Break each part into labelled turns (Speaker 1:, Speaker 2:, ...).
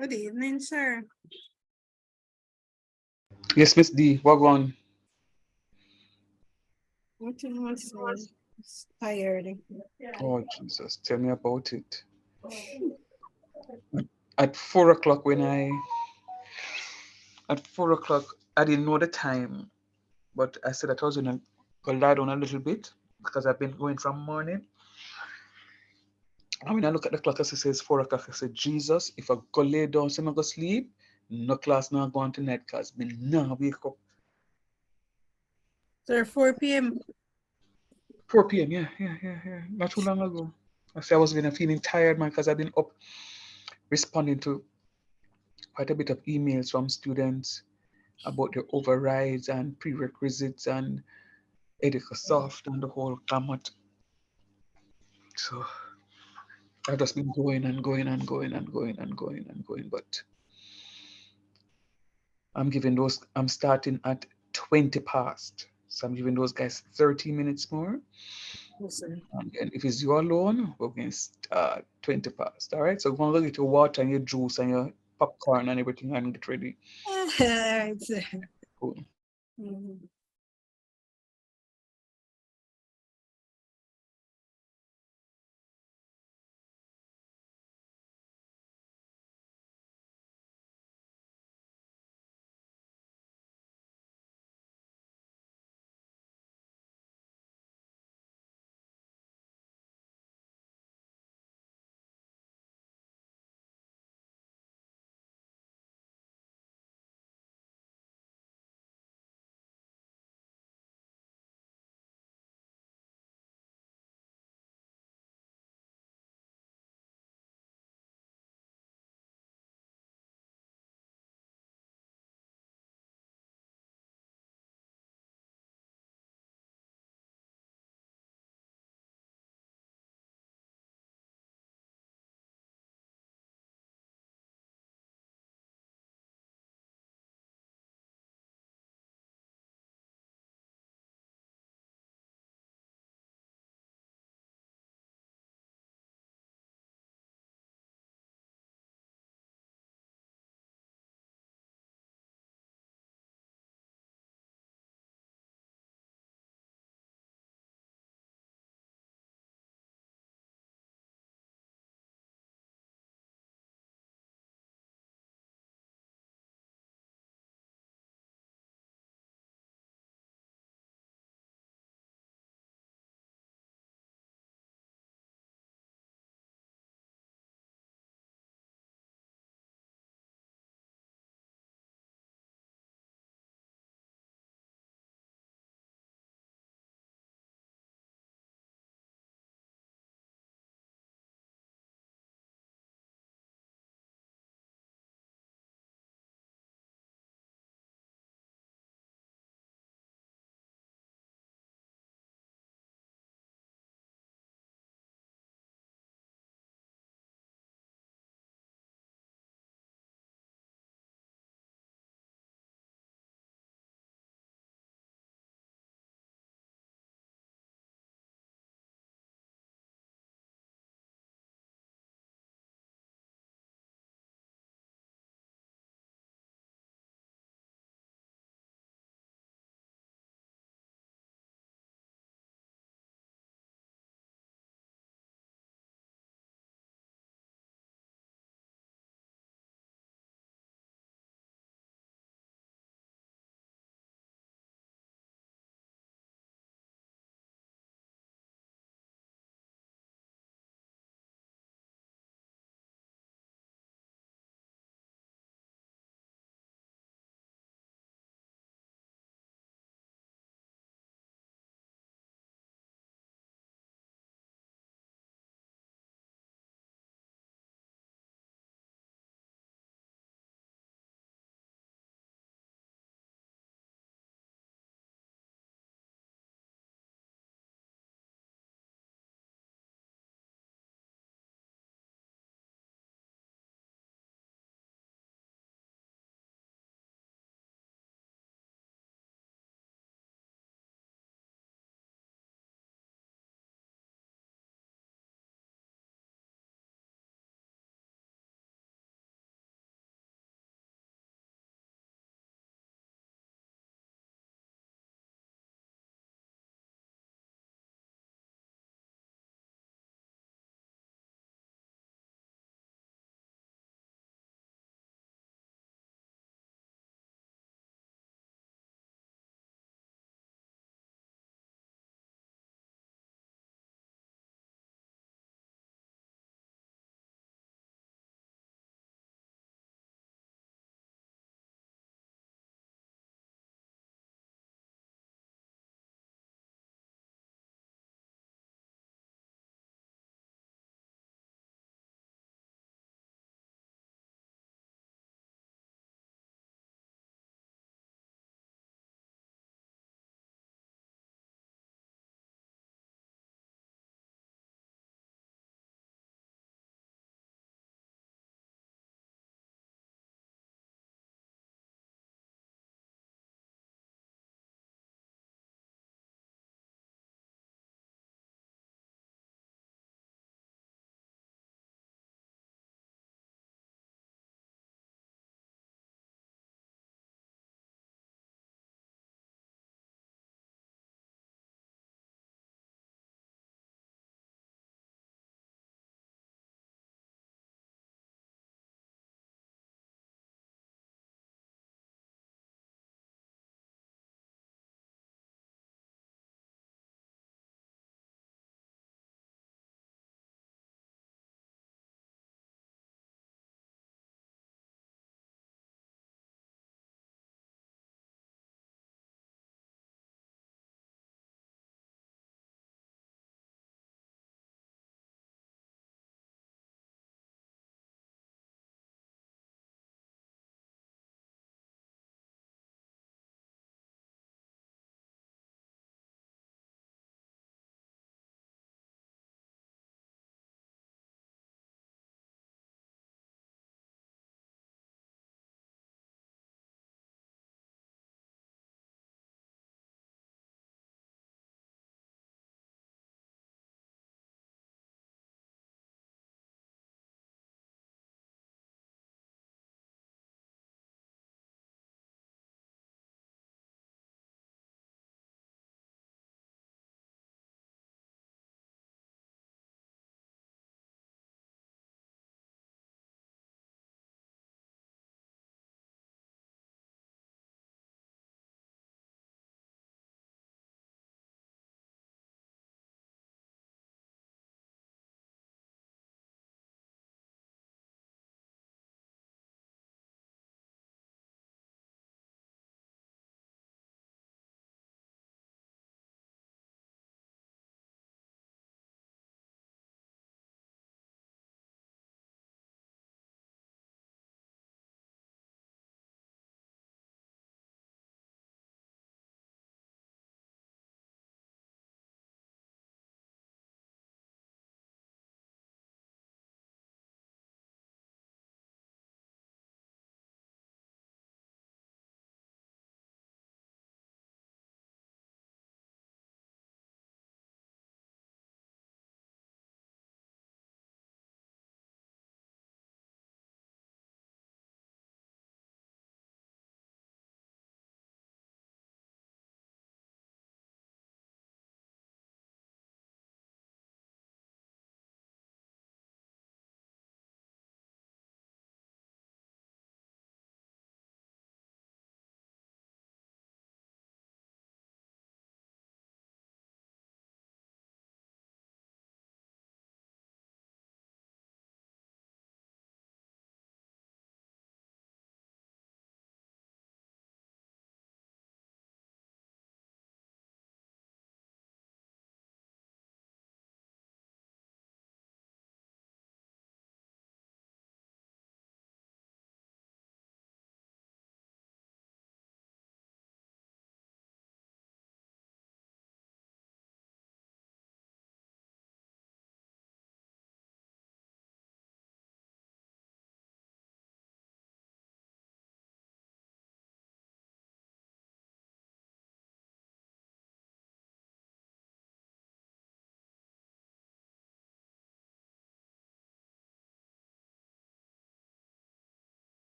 Speaker 1: Good evening, sir.
Speaker 2: Yes, Miss D, what on?
Speaker 1: Nothing was tired.
Speaker 2: Oh Jesus, tell me about it. At 4 o'clock at 4 o'clock I didn't know the time, but I said that I was gonna go lie down a little bit because I've been going from morning. And when I look at the clock, as it says 4 o'clock, I said, Jesus, if I go lay down, so I go sleep, no class now going tonight because me now wake up.
Speaker 1: Sir, 4 p.m.
Speaker 2: 4 p.m. Yeah. Not too long ago. I said I was feeling tired, man, because I've been up responding to quite a bit of emails from students about their overrides and prerequisites and Soft and the whole gamut. So I've just been going and going and going and going and going and going. But I'm starting at 20 past. So I'm giving those guys 30 minutes more.
Speaker 1: Yes, sir.
Speaker 2: And then if it's you alone, we're going to start 20 past. All right. So go and go get your water and your juice and your popcorn and everything and get ready.
Speaker 1: All right, sir.
Speaker 2: Cool.
Speaker 1: Mhm.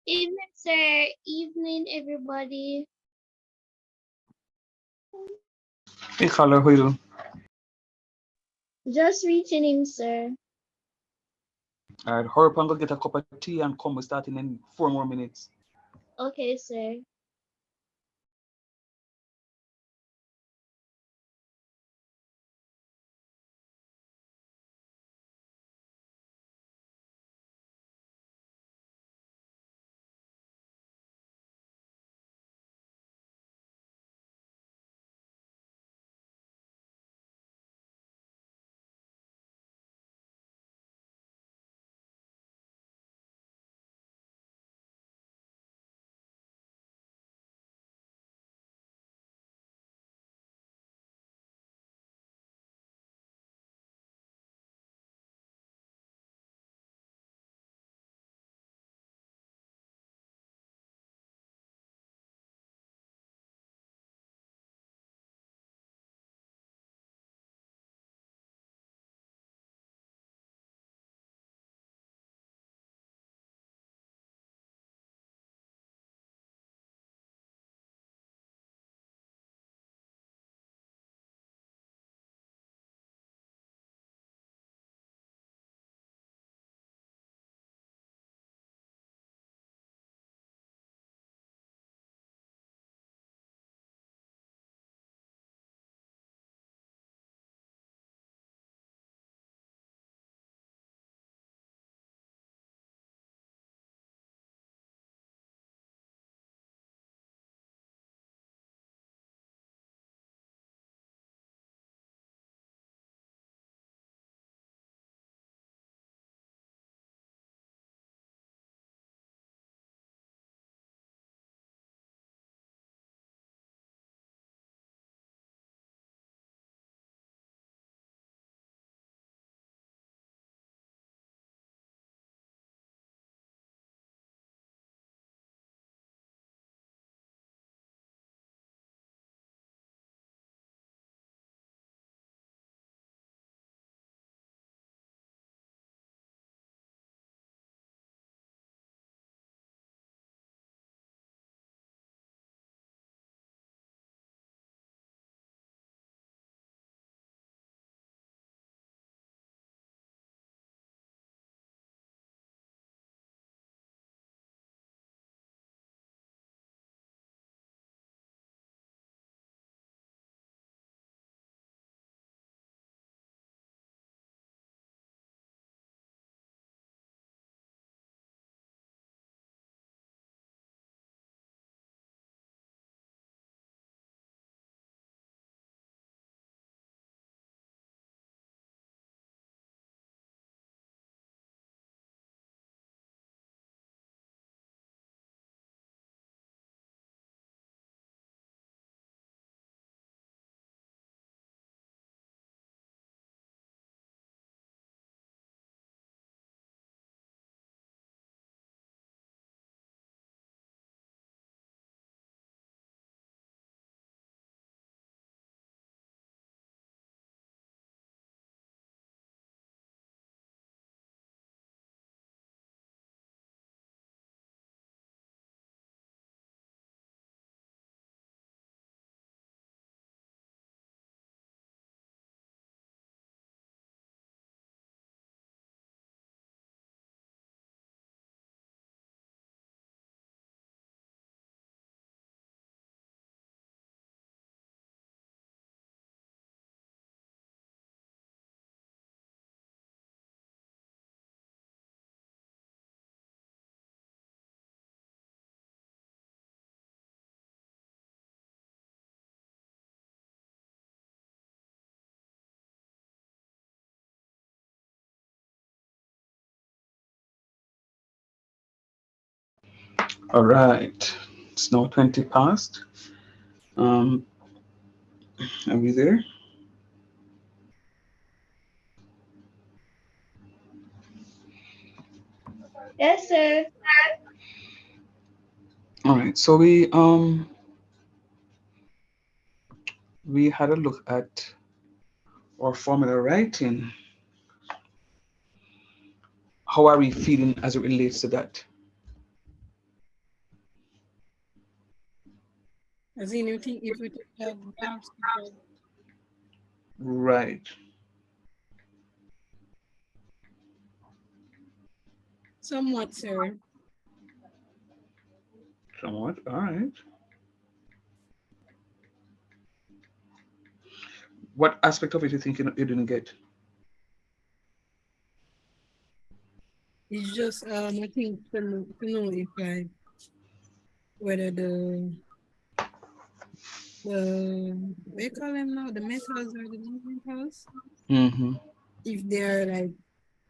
Speaker 3: Evening, sir. Evening, everybody.
Speaker 2: Hey, Carla, how you doing?
Speaker 3: Just reaching him, sir.
Speaker 2: All right, hurry up and go get a cup of tea and come. We're starting in 4 more minutes.
Speaker 3: Okay, sir.
Speaker 2: All right, it's now 20 past. Um, are we there?
Speaker 3: Yes, sir.
Speaker 2: All right, so we had a look at our formula writing. How are we feeling as it relates to that?
Speaker 1: As in, you think if we take that maps,
Speaker 2: Right.
Speaker 1: somewhat, sir.
Speaker 2: Somewhat. All right. What aspect of it you think you didn't get?
Speaker 1: It's just I think to know if like whether the what you call them now, the metals or the non-metals,
Speaker 2: Mm-hmm.
Speaker 1: if they're like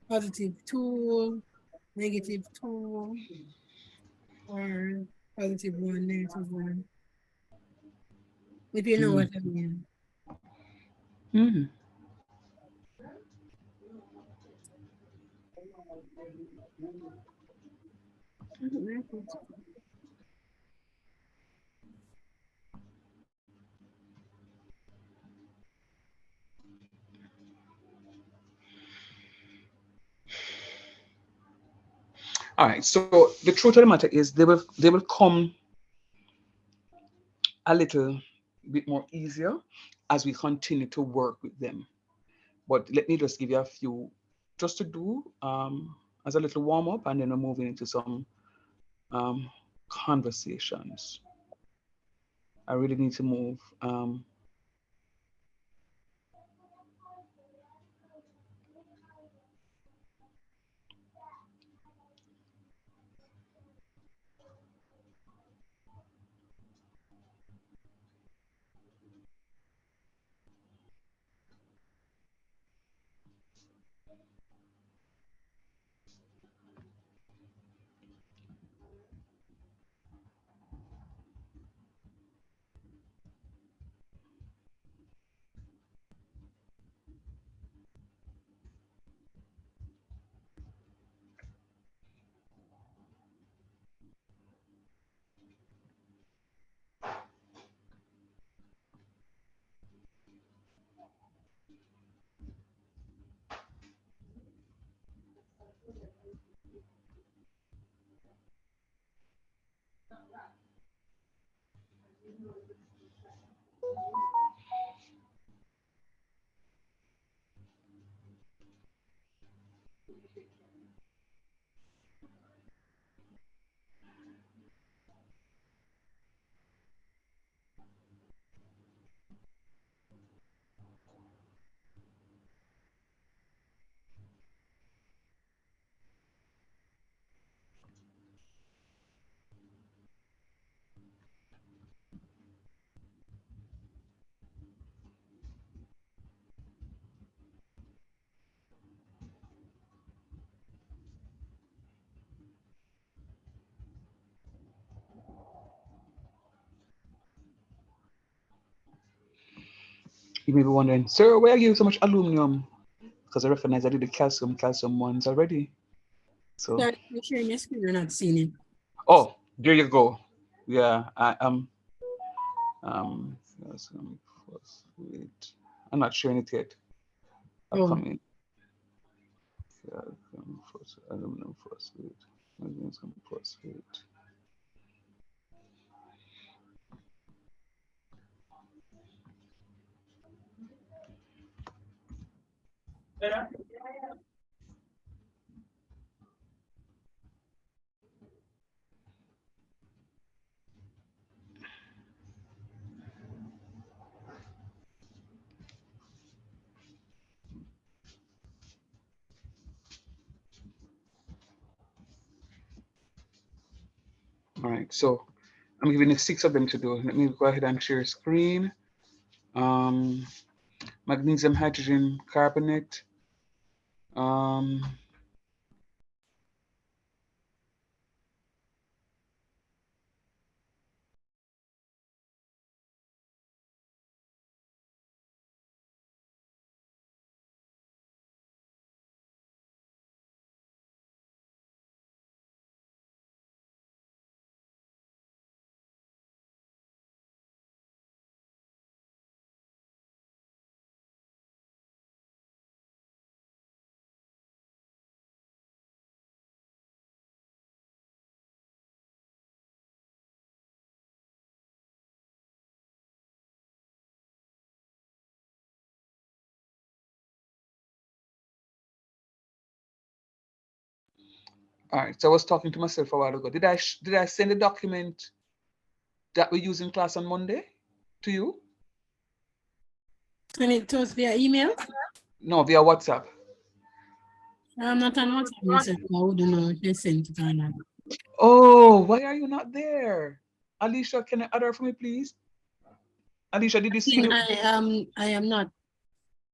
Speaker 1: positive two, negative two, or positive one, negative one. If you know what I mean.
Speaker 2: Mm-hmm. All right. So the truth of the matter is they will come a little bit more easier as we continue to work with them. But let me just give you a few just to do as a little warm up, and then we're moving into some um, conversations. I really need to move. You may be wondering, sir, why are you so much aluminum? Because I recognize I did the calcium ones already. So,
Speaker 1: Start sharing your screen, you're not seeing it.
Speaker 2: oh, there you go. Yeah, I am. Calcium phosphate. I'm not sharing it yet. I'll
Speaker 1: Oh,
Speaker 2: come in. Calcium phosphate, aluminum phosphate, magnesium phosphate. All right, so I'm giving you 6 of them to do. Let me go ahead and share screen. Um, Magnesium hydrogen carbonate. Um, All right. So I was talking to myself a while ago. Did I send a document that we use in class on Monday to you?
Speaker 1: Send it to us via email.
Speaker 2: No, via WhatsApp.
Speaker 1: I'm not on WhatsApp myself. I wouldn't know if they sent it or not.
Speaker 2: Oh, why are you not there? Alicia, can I add her for me, please? Alicia, did you see the?
Speaker 1: I am not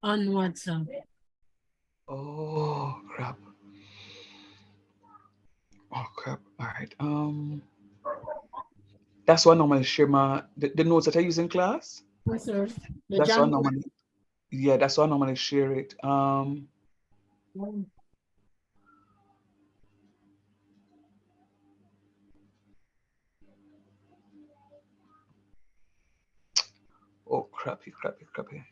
Speaker 1: on WhatsApp.
Speaker 2: Oh crap. Oh crap. All right. That's why I normally share the notes that I use in class.
Speaker 1: Yes, sir. The
Speaker 2: That's why I
Speaker 1: junk.
Speaker 2: normally Yeah, that's why I normally share it. Oh crappy, crappy, crappy.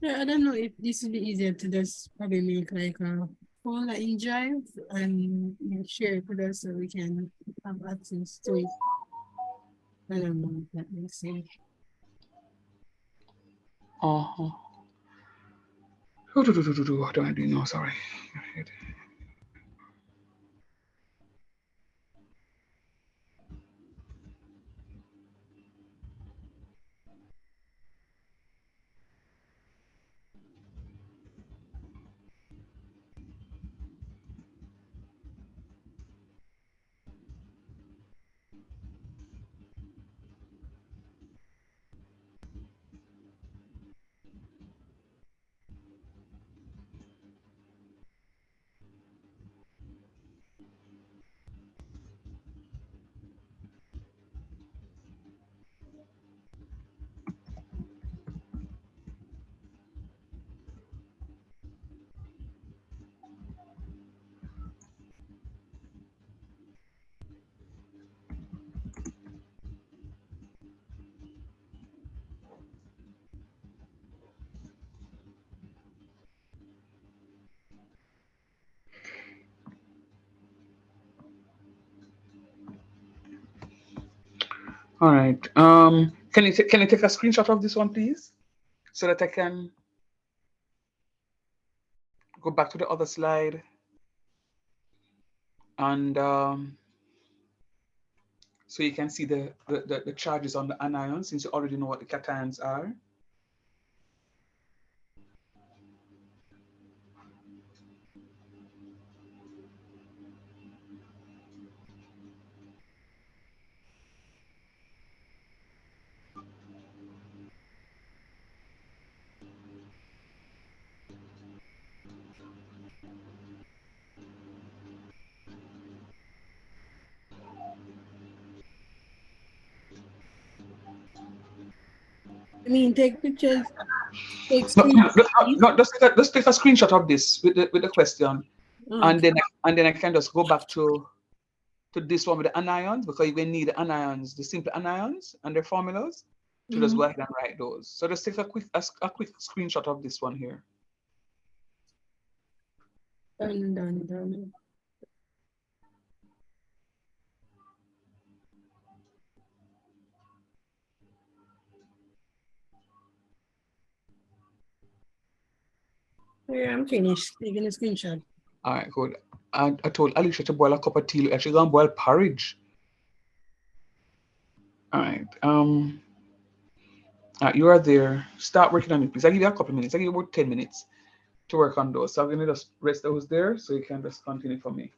Speaker 1: Yeah, I don't know if this would be easier to just probably make like a folder in Drive and share it with us so we can have access to it. I don't know if that makes sense.
Speaker 2: Uh-huh. What do I do now? Sorry. All right. Can you take a screenshot of this one, please, so that I can go back to the other slide and so you can see the charges on the anions, since you already know what the cations are.
Speaker 1: I mean, take pictures, take
Speaker 2: No, no,
Speaker 1: screenshots.
Speaker 2: no, just take a screenshot of this with the question, and
Speaker 1: Okay.
Speaker 2: then I can just go back to this one with the anions, because you will need the anions, the simple anions and their formulas, to just go ahead and write those. So just take a quick screenshot of this one here.
Speaker 1: Done. Yeah, I'm finished taking a screenshot.
Speaker 2: All right, good. I told Alicia to boil a cup of tea. Actually, gonna boil porridge. All right. You are there. Start working on it, please. I'll give you a couple of minutes. I'll give you about 10 minutes to work on those. So I'm gonna just rest those there so you can just continue for me.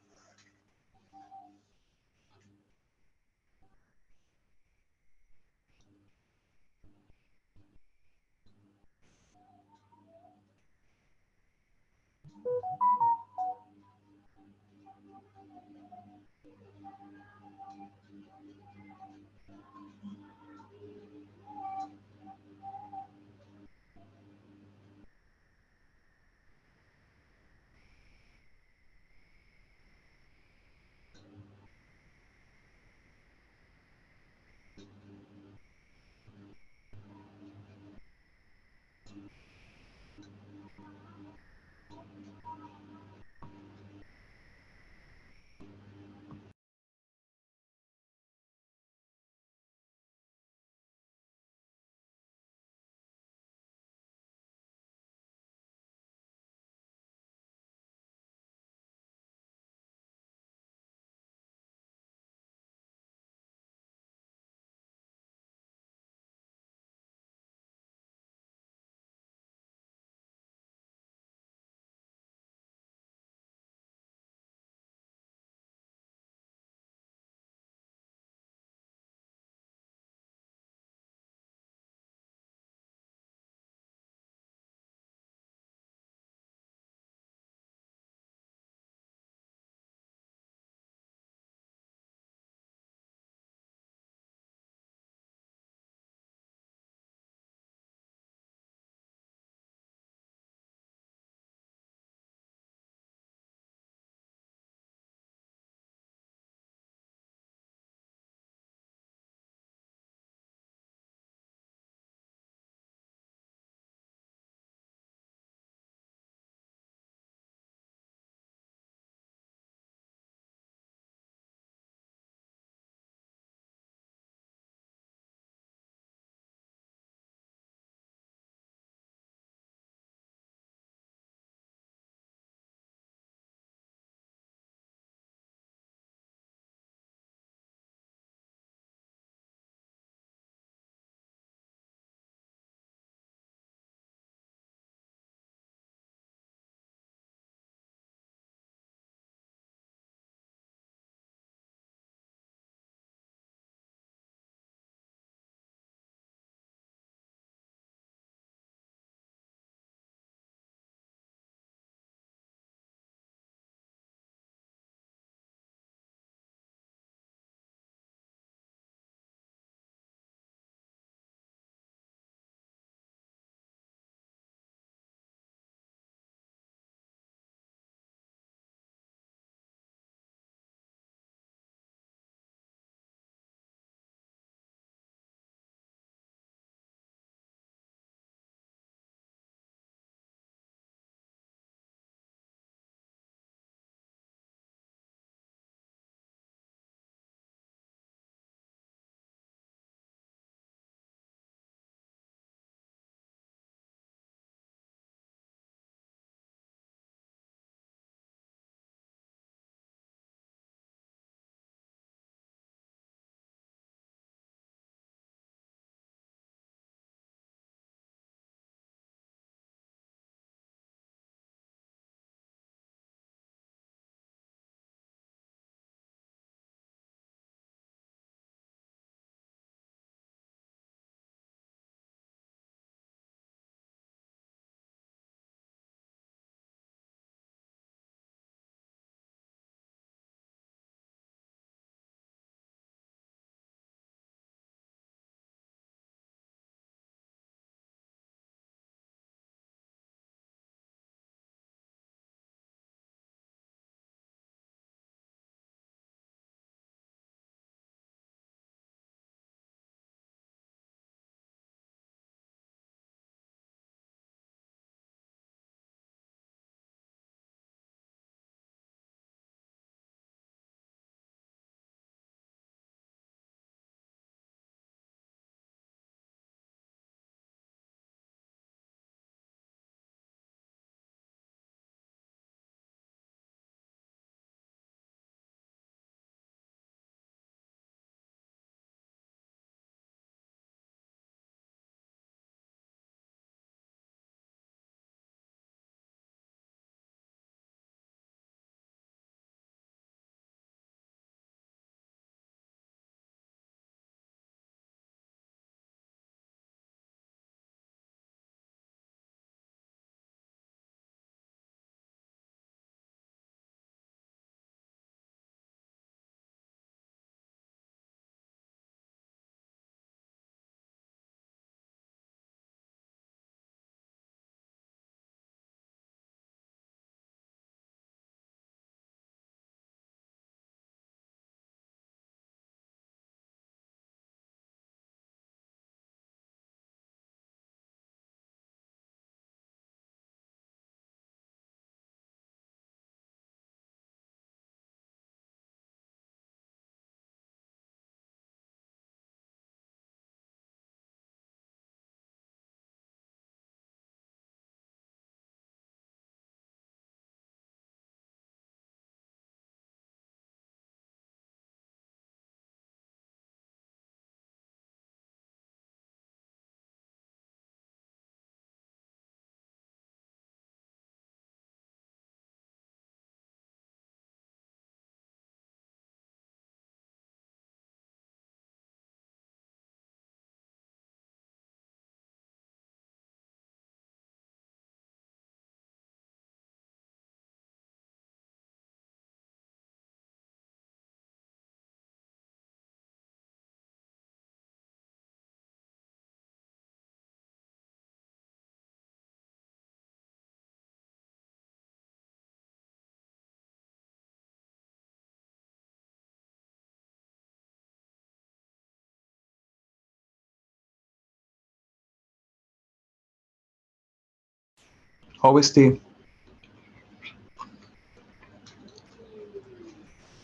Speaker 2: Always stay.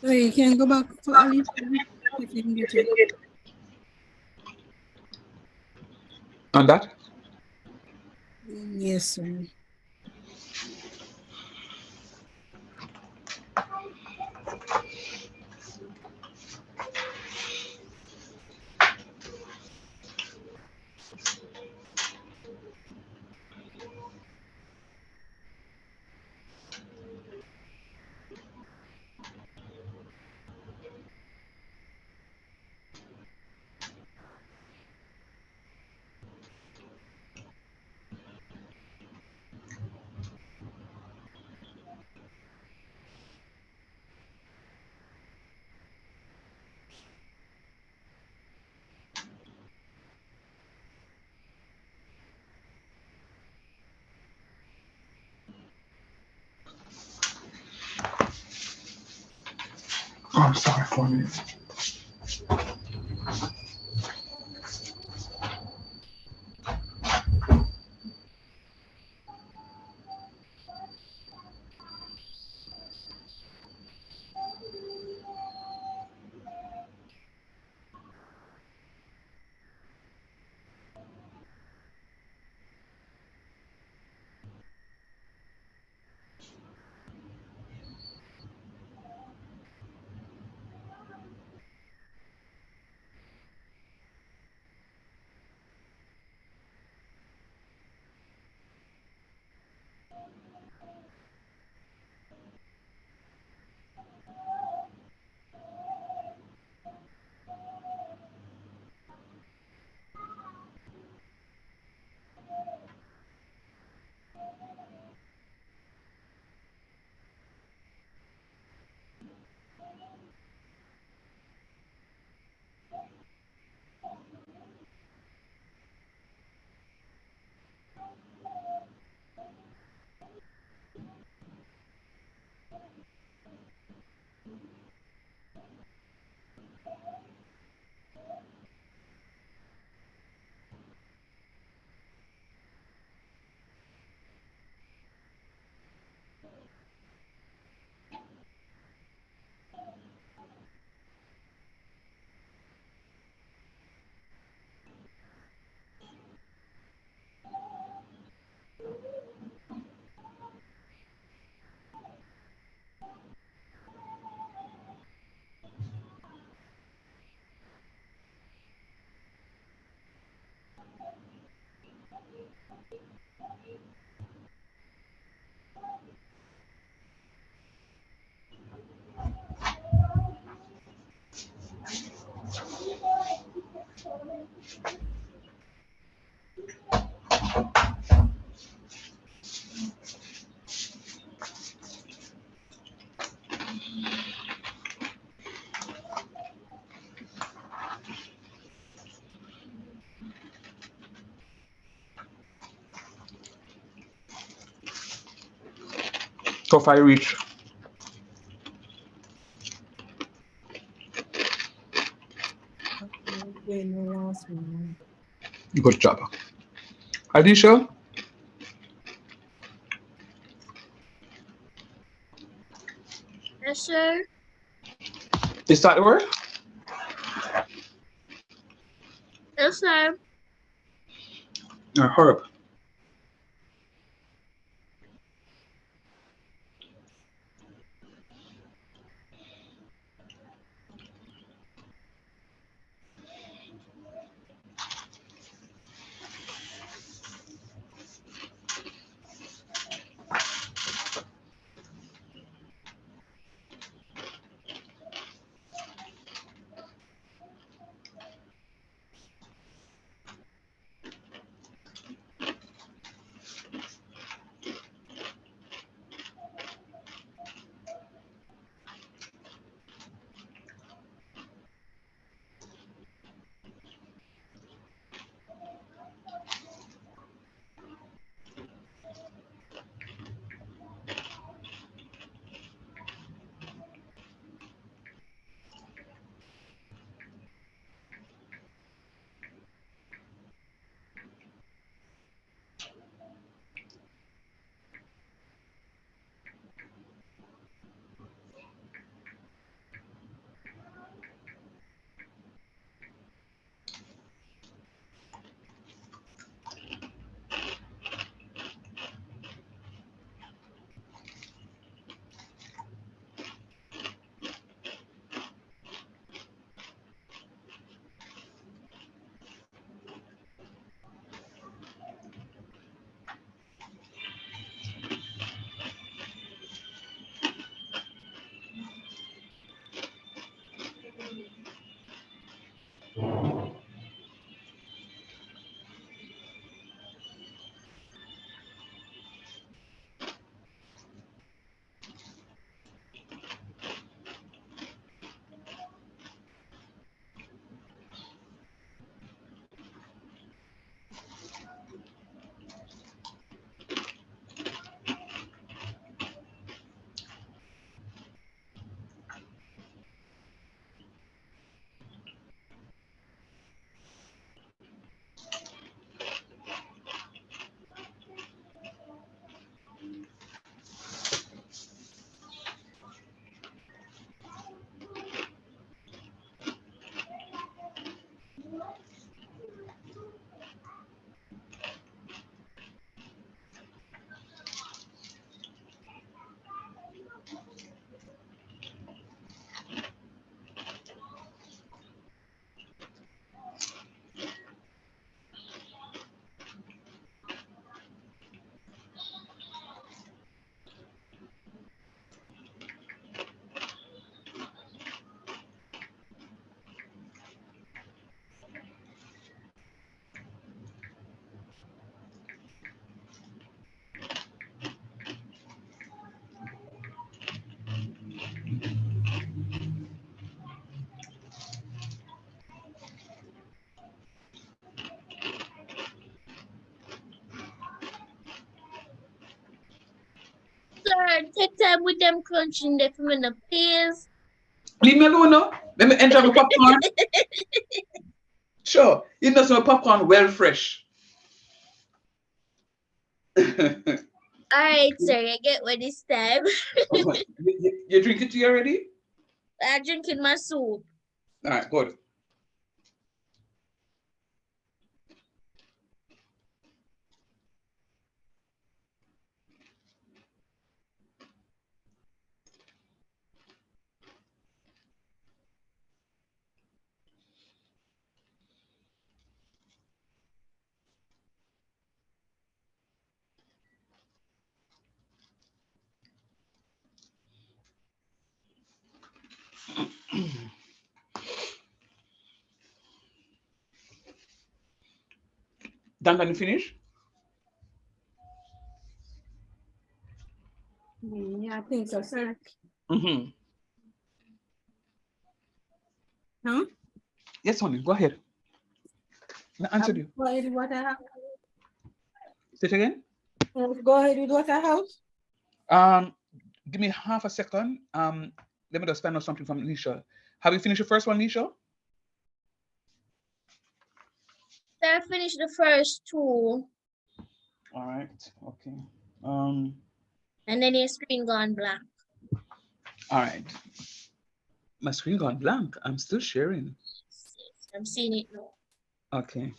Speaker 1: So you can go back to Alice if you can get it.
Speaker 2: On that,
Speaker 1: Yes, sir.
Speaker 2: oh, I'm sorry for a minute. So if I reach,
Speaker 1: Okay, the last one.
Speaker 2: good job. Adisha,
Speaker 3: Yes, sir.
Speaker 2: is that the word?
Speaker 3: Yes, sir.
Speaker 2: Herb.
Speaker 3: Sir, take time with them crunching there for me, please.
Speaker 2: Leave me alone now. Let me enjoy my popcorn. Sure. You know some popcorn well fresh.
Speaker 3: Alright, sir, I get one this time.
Speaker 2: You drink it tea already?
Speaker 3: I'm drinking my soup.
Speaker 2: All right, good. Duncan, you finish?
Speaker 1: Yeah, I think so, sir.
Speaker 2: Mm-hmm.
Speaker 1: Huh?
Speaker 2: Yes, honey, go ahead. I answered you.
Speaker 1: Go ahead with what I have.
Speaker 2: Say it again.
Speaker 1: Go ahead with what I have.
Speaker 2: Um, Give me half a second. Let me just find out something from Nisha. Have you finished your first one, Nisha?
Speaker 3: Sir, I finished the first two,
Speaker 2: All right. Okay. Um.
Speaker 3: and then your screen gone blank.
Speaker 2: All right. My screen gone blank. I'm still sharing.
Speaker 3: Yes, I'm seeing it now.
Speaker 2: Okay.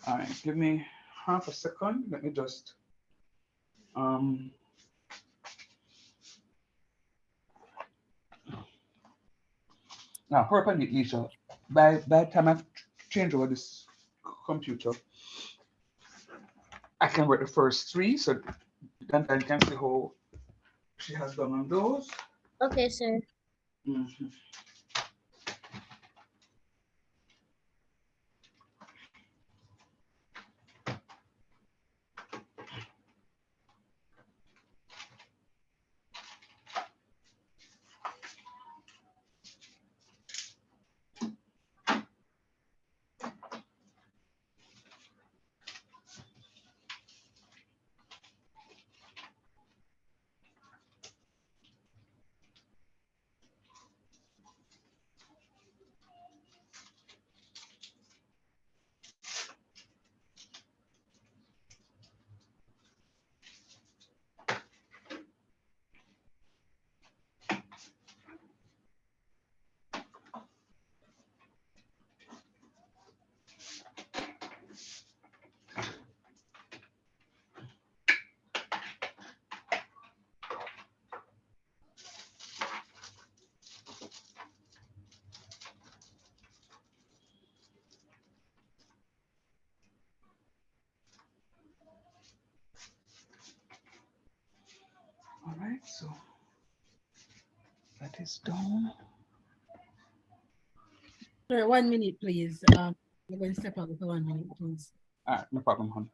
Speaker 2: All right. Give me half a second. Let me just um. Now, hurry up and it, Nisha. By the time I've changed over this computer, I can work the first three, so then I can see how she has done on those.
Speaker 3: Okay, sir.
Speaker 2: Mhm. All right, so that is done.
Speaker 1: Sir, 1 minute, please. You're going to step out for 1 minute, please.
Speaker 2: All right, no problem, hon.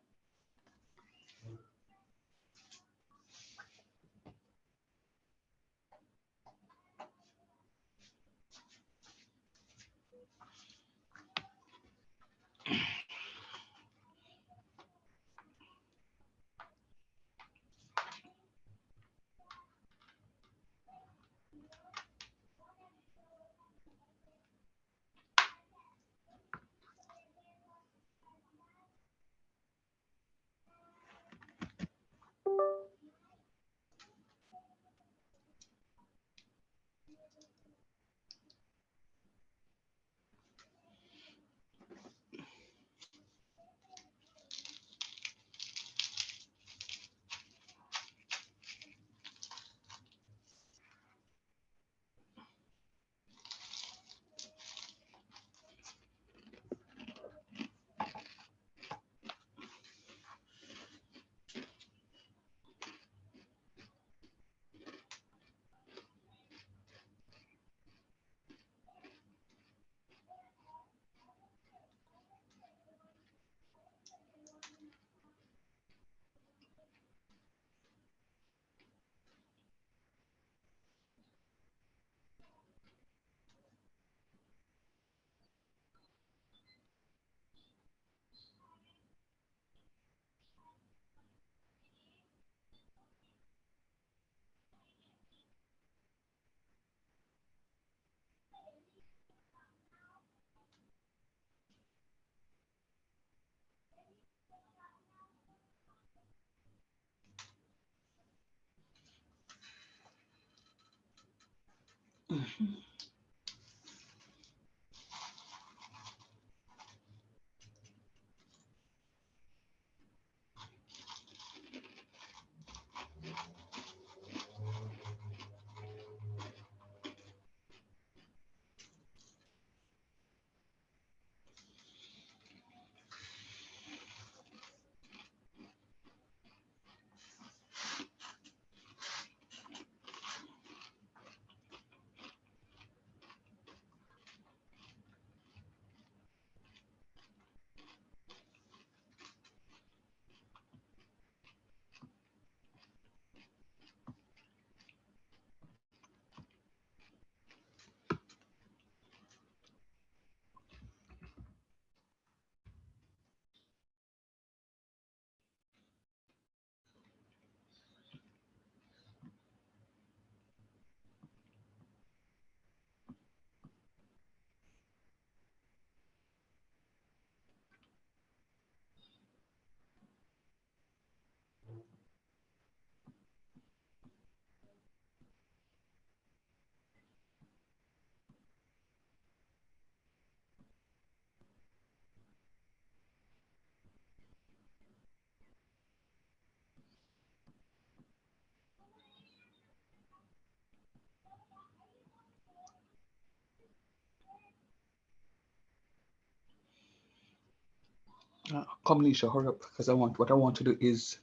Speaker 2: Come, Nisha, hurry up, because what I want to do is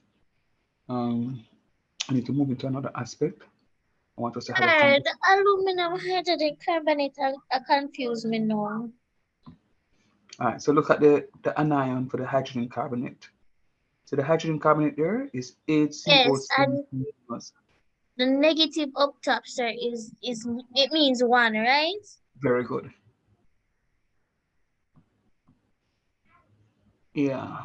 Speaker 2: um, I need to move into another aspect. I want us to have a
Speaker 3: Sir,
Speaker 2: conversation.
Speaker 3: the aluminum hydrogen carbonate confuse me now.
Speaker 2: All right, so look at the anion for the hydrogen carbonate. So the hydrogen carbonate there is
Speaker 3: Yes,
Speaker 2: HCO7
Speaker 3: and
Speaker 2: minus.
Speaker 3: the negative up top, sir, is it means one, right?
Speaker 2: Very good. Yeah.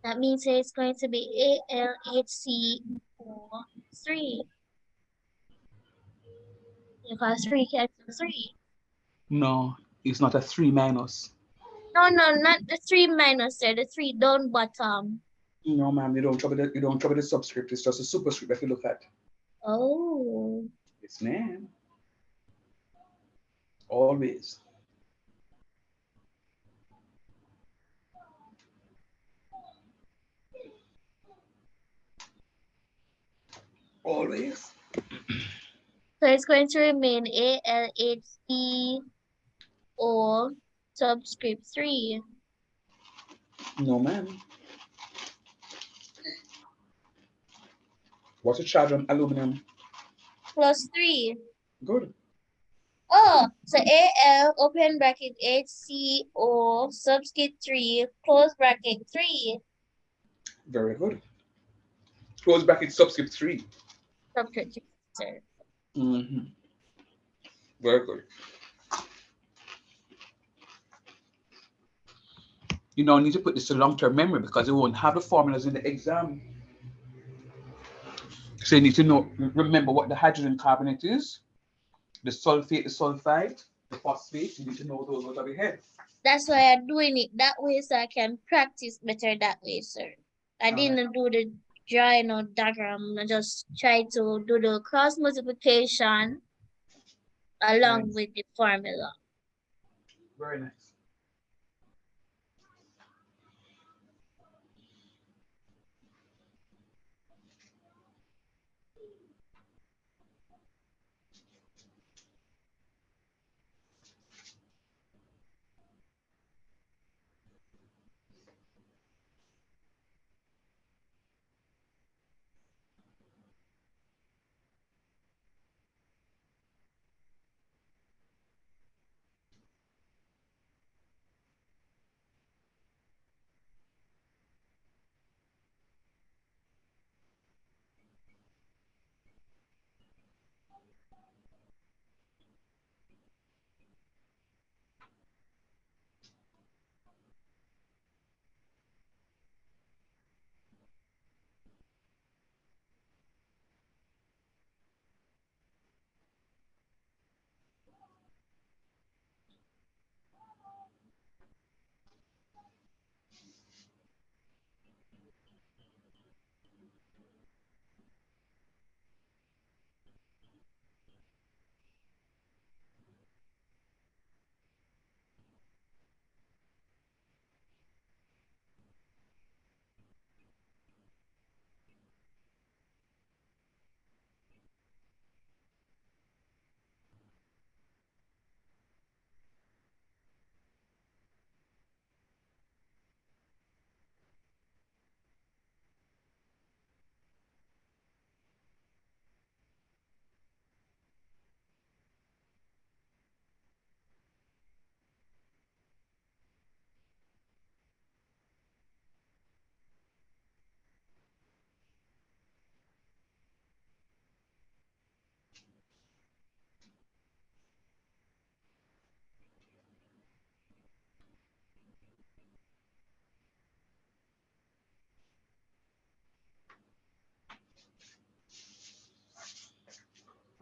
Speaker 3: That means it's going to be ALHCO3 because 3 cancel 3.
Speaker 2: No, it's not a 3 minus.
Speaker 3: No, no, not the 3 minus there, the 3 down bottom.
Speaker 2: No, ma'am, you don't trouble the subscript. It's just a superscript if you look at.
Speaker 3: Oh,
Speaker 2: Yes, ma'am. Always. Always.
Speaker 3: so it's going to remain ALHCO subscript 3
Speaker 2: No, ma'am. What's the charge on aluminum?
Speaker 3: plus 3.
Speaker 2: Good.
Speaker 3: Oh, so AL open bracket HCO subscript 3 close bracket 3
Speaker 2: Very good. Close bracket subscript 3.
Speaker 3: subscript 3. Sir.
Speaker 2: Mm-hmm. Very good. You now need to put this to long-term memory because you won't have the formulas in the exam. So you need to remember what the hydrogen carbonate is, the sulfate, the sulfide, the phosphate. You need to know those out of your head.
Speaker 3: That's why I'm doing it that way so I can practice better that way, sir. I
Speaker 2: All right.
Speaker 3: didn't do the drawing or diagram. I just try to do the cross multiplication along
Speaker 2: Nice.
Speaker 3: with the formula.
Speaker 2: Very nice.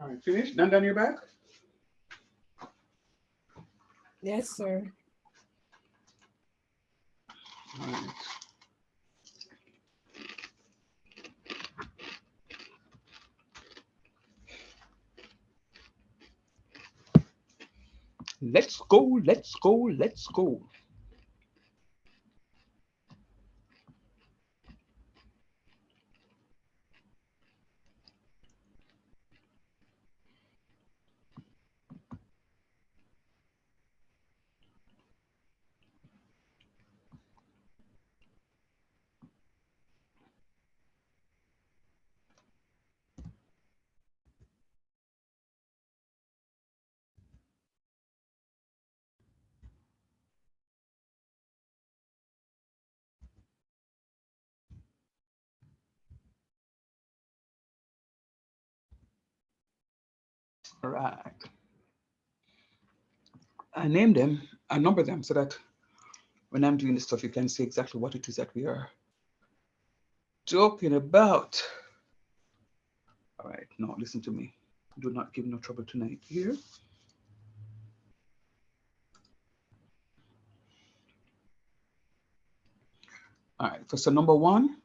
Speaker 2: All right, finished? None down your back?
Speaker 1: Yes, sir.
Speaker 2: All right. Let's go, let's go, let's go. All right. I name them, I number them so that when I'm doing this stuff, you can see exactly what it is that we are talking about. All right, now listen to me. Do not give no trouble tonight here. All right, so number one,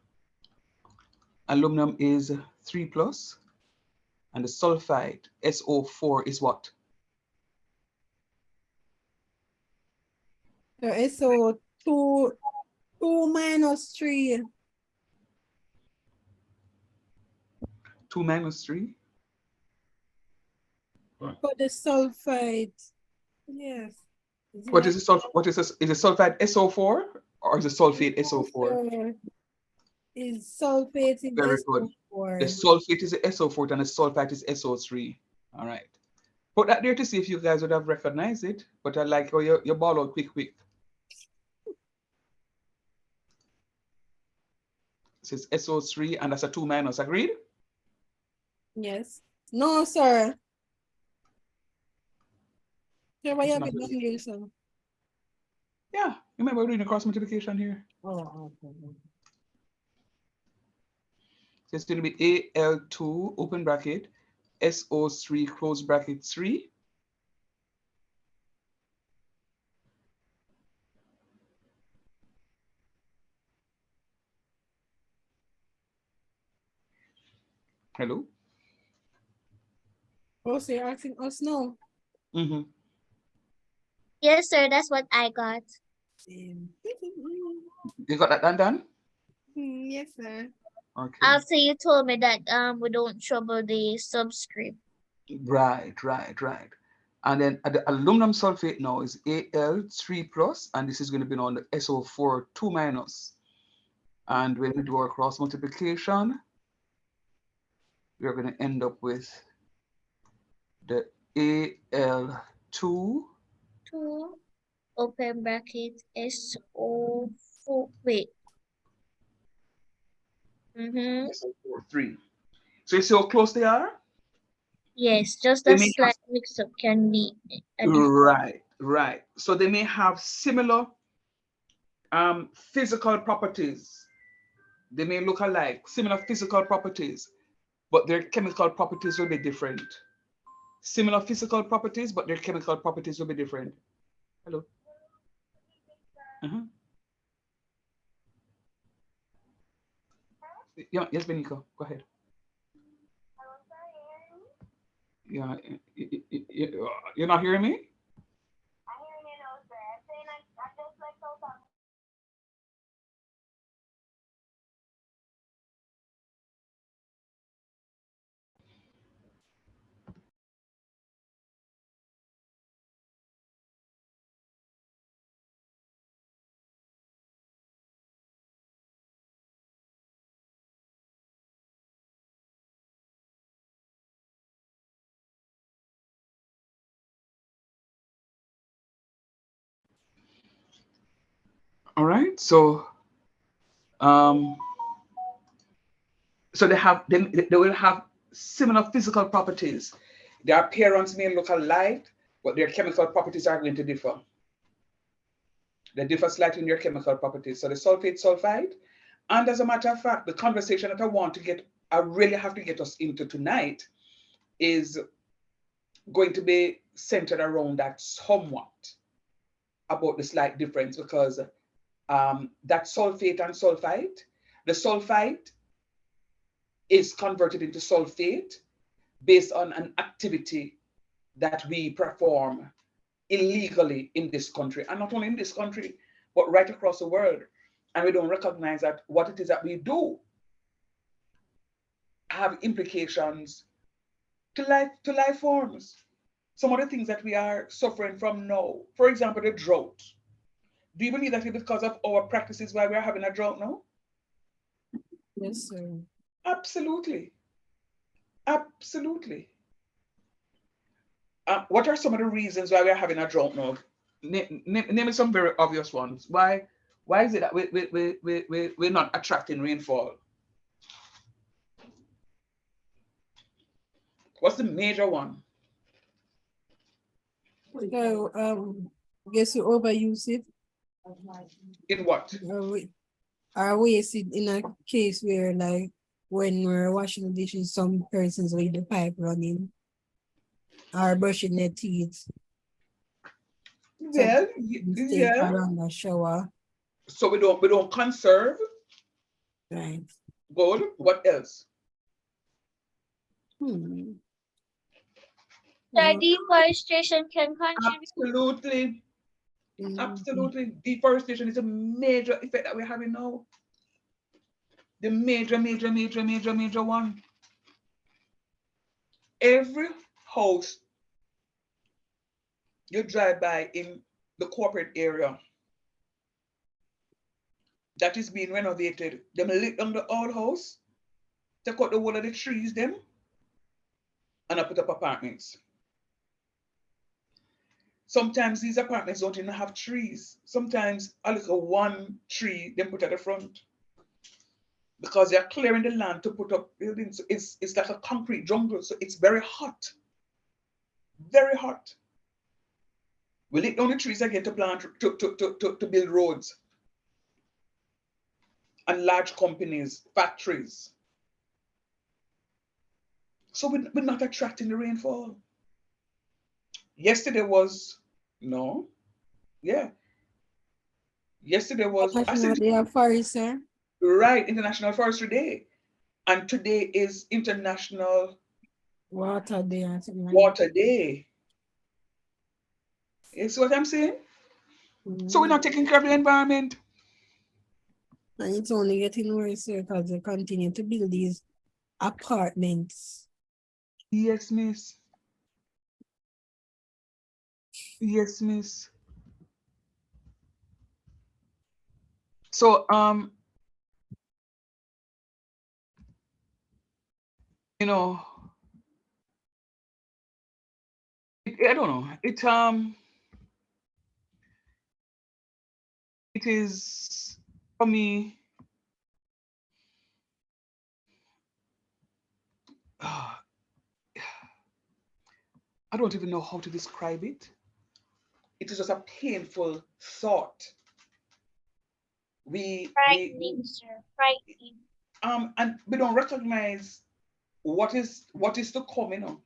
Speaker 2: aluminum is 3 plus, and the sulfide, SO4, is what?
Speaker 1: So two minus 3.
Speaker 2: 2 minus 3.
Speaker 1: For the sulfide. Yes.
Speaker 2: What is the sulfide? What is this? Is it sulfide SO4 or is it sulfate SO4?
Speaker 1: Is sulfate in
Speaker 2: Very good. The
Speaker 1: SO4.
Speaker 2: sulfate is the SO4 and the sulfite is SO3. All right. Put that there to see if you guys would have recognized it. But I like how you ball out quick. It says SO3 and that's a 2 minus. Agreed?
Speaker 1: Yes. No, sir. Yeah, why you have
Speaker 2: Not
Speaker 1: it
Speaker 2: really.
Speaker 1: down here, sir?
Speaker 2: Yeah. Remember we're doing a cross multiplication here.
Speaker 1: Oh, okay.
Speaker 2: So it's going to be AL2 open bracket SO3 close bracket 3. Hello?
Speaker 1: Oh, so you're asking us now?
Speaker 2: Mm-hmm.
Speaker 3: Yes, sir, that's what I got.
Speaker 1: You
Speaker 2: got that done?
Speaker 1: Yes, sir.
Speaker 2: Okay.
Speaker 3: After you told me that we don't trouble the subscript.
Speaker 2: Right. And then the aluminum sulfate now is Al3 plus, and this is going to be on the SO4 2 minus. And when we do our cross multiplication, we're going to end up with the Al2
Speaker 3: 2 open bracket SO4. Wait.
Speaker 2: SO4 3. So you see how close they are?
Speaker 3: Yes, just
Speaker 2: They
Speaker 3: a
Speaker 2: may
Speaker 3: slight mix-up can be a difference.
Speaker 2: right. So they may have similar physical properties. They may look alike, similar physical properties, but their chemical properties will be different. Similar physical properties, but their chemical properties will be different. Hello. Yeah, yes, Benico, go ahead. Yeah, you're not hearing me? All right, so so they will have similar physical properties. Their appearance may look alike, but their chemical properties are going to differ. They differ slightly in their chemical properties. So the sulfate, sulfide, and as a matter of fact, the conversation that I really have to get us into tonight is going to be centered around that somewhat, about the slight difference, because that sulfate and sulfite, the sulfite is converted into sulfate based on an activity that we perform illegally in this country, and not only in this country, but right across the world. And we don't recognize that what it is that we do have implications to life forms. Some of the things that we are suffering from now, for example, the drought. Do you believe that it's because of our practices why we are having a drought now?
Speaker 1: Yes, sir.
Speaker 2: Absolutely. Absolutely. What are some of the reasons why we are having a drought now? Name me some very obvious ones. Why is it that we're not attracting rainfall? What's the major one?
Speaker 1: So, guess you overuse it.
Speaker 2: In what?
Speaker 1: Or waste it in a case where, like, when we're washing the dishes, some persons leave the pipe running or brushing their teeth.
Speaker 2: Well,
Speaker 1: Mistake
Speaker 2: yeah.
Speaker 1: around the shower.
Speaker 2: So we don't conserve.
Speaker 1: Right.
Speaker 2: Good. What else?
Speaker 1: Hmm.
Speaker 3: The deforestation can contribute.
Speaker 2: Absolutely. Absolutely. Deforestation is a major effect that we're having now. The major one. Every house you drive by in the corporate area that is being renovated, them lit down the old house, take out the whole of the trees them, and I put up apartments. Sometimes these apartments don't even have trees. Sometimes a little one tree they put at the front, because they're clearing the land to put up buildings. So it's like a concrete jungle, so it's very hot. Very hot. We lit down the trees again to plant to build roads and large companies, factories. So we're not attracting the rainfall. Yesterday was no, yeah. Yesterday was
Speaker 1: National Day of Forest, sir.
Speaker 2: right, International Forestry Day, and today is International
Speaker 1: Water Day.
Speaker 2: Water Day. You see what I'm saying? So we're not taking care of the environment.
Speaker 1: And it's only getting worse, sir, because they continue to build these apartments.
Speaker 2: Yes, miss. Yes, miss. So you know, I don't know. It is for me. I don't even know how to describe it. It is just a painful thought.
Speaker 3: Frightening, sir. Frightening.
Speaker 2: And we don't recognize what is to come,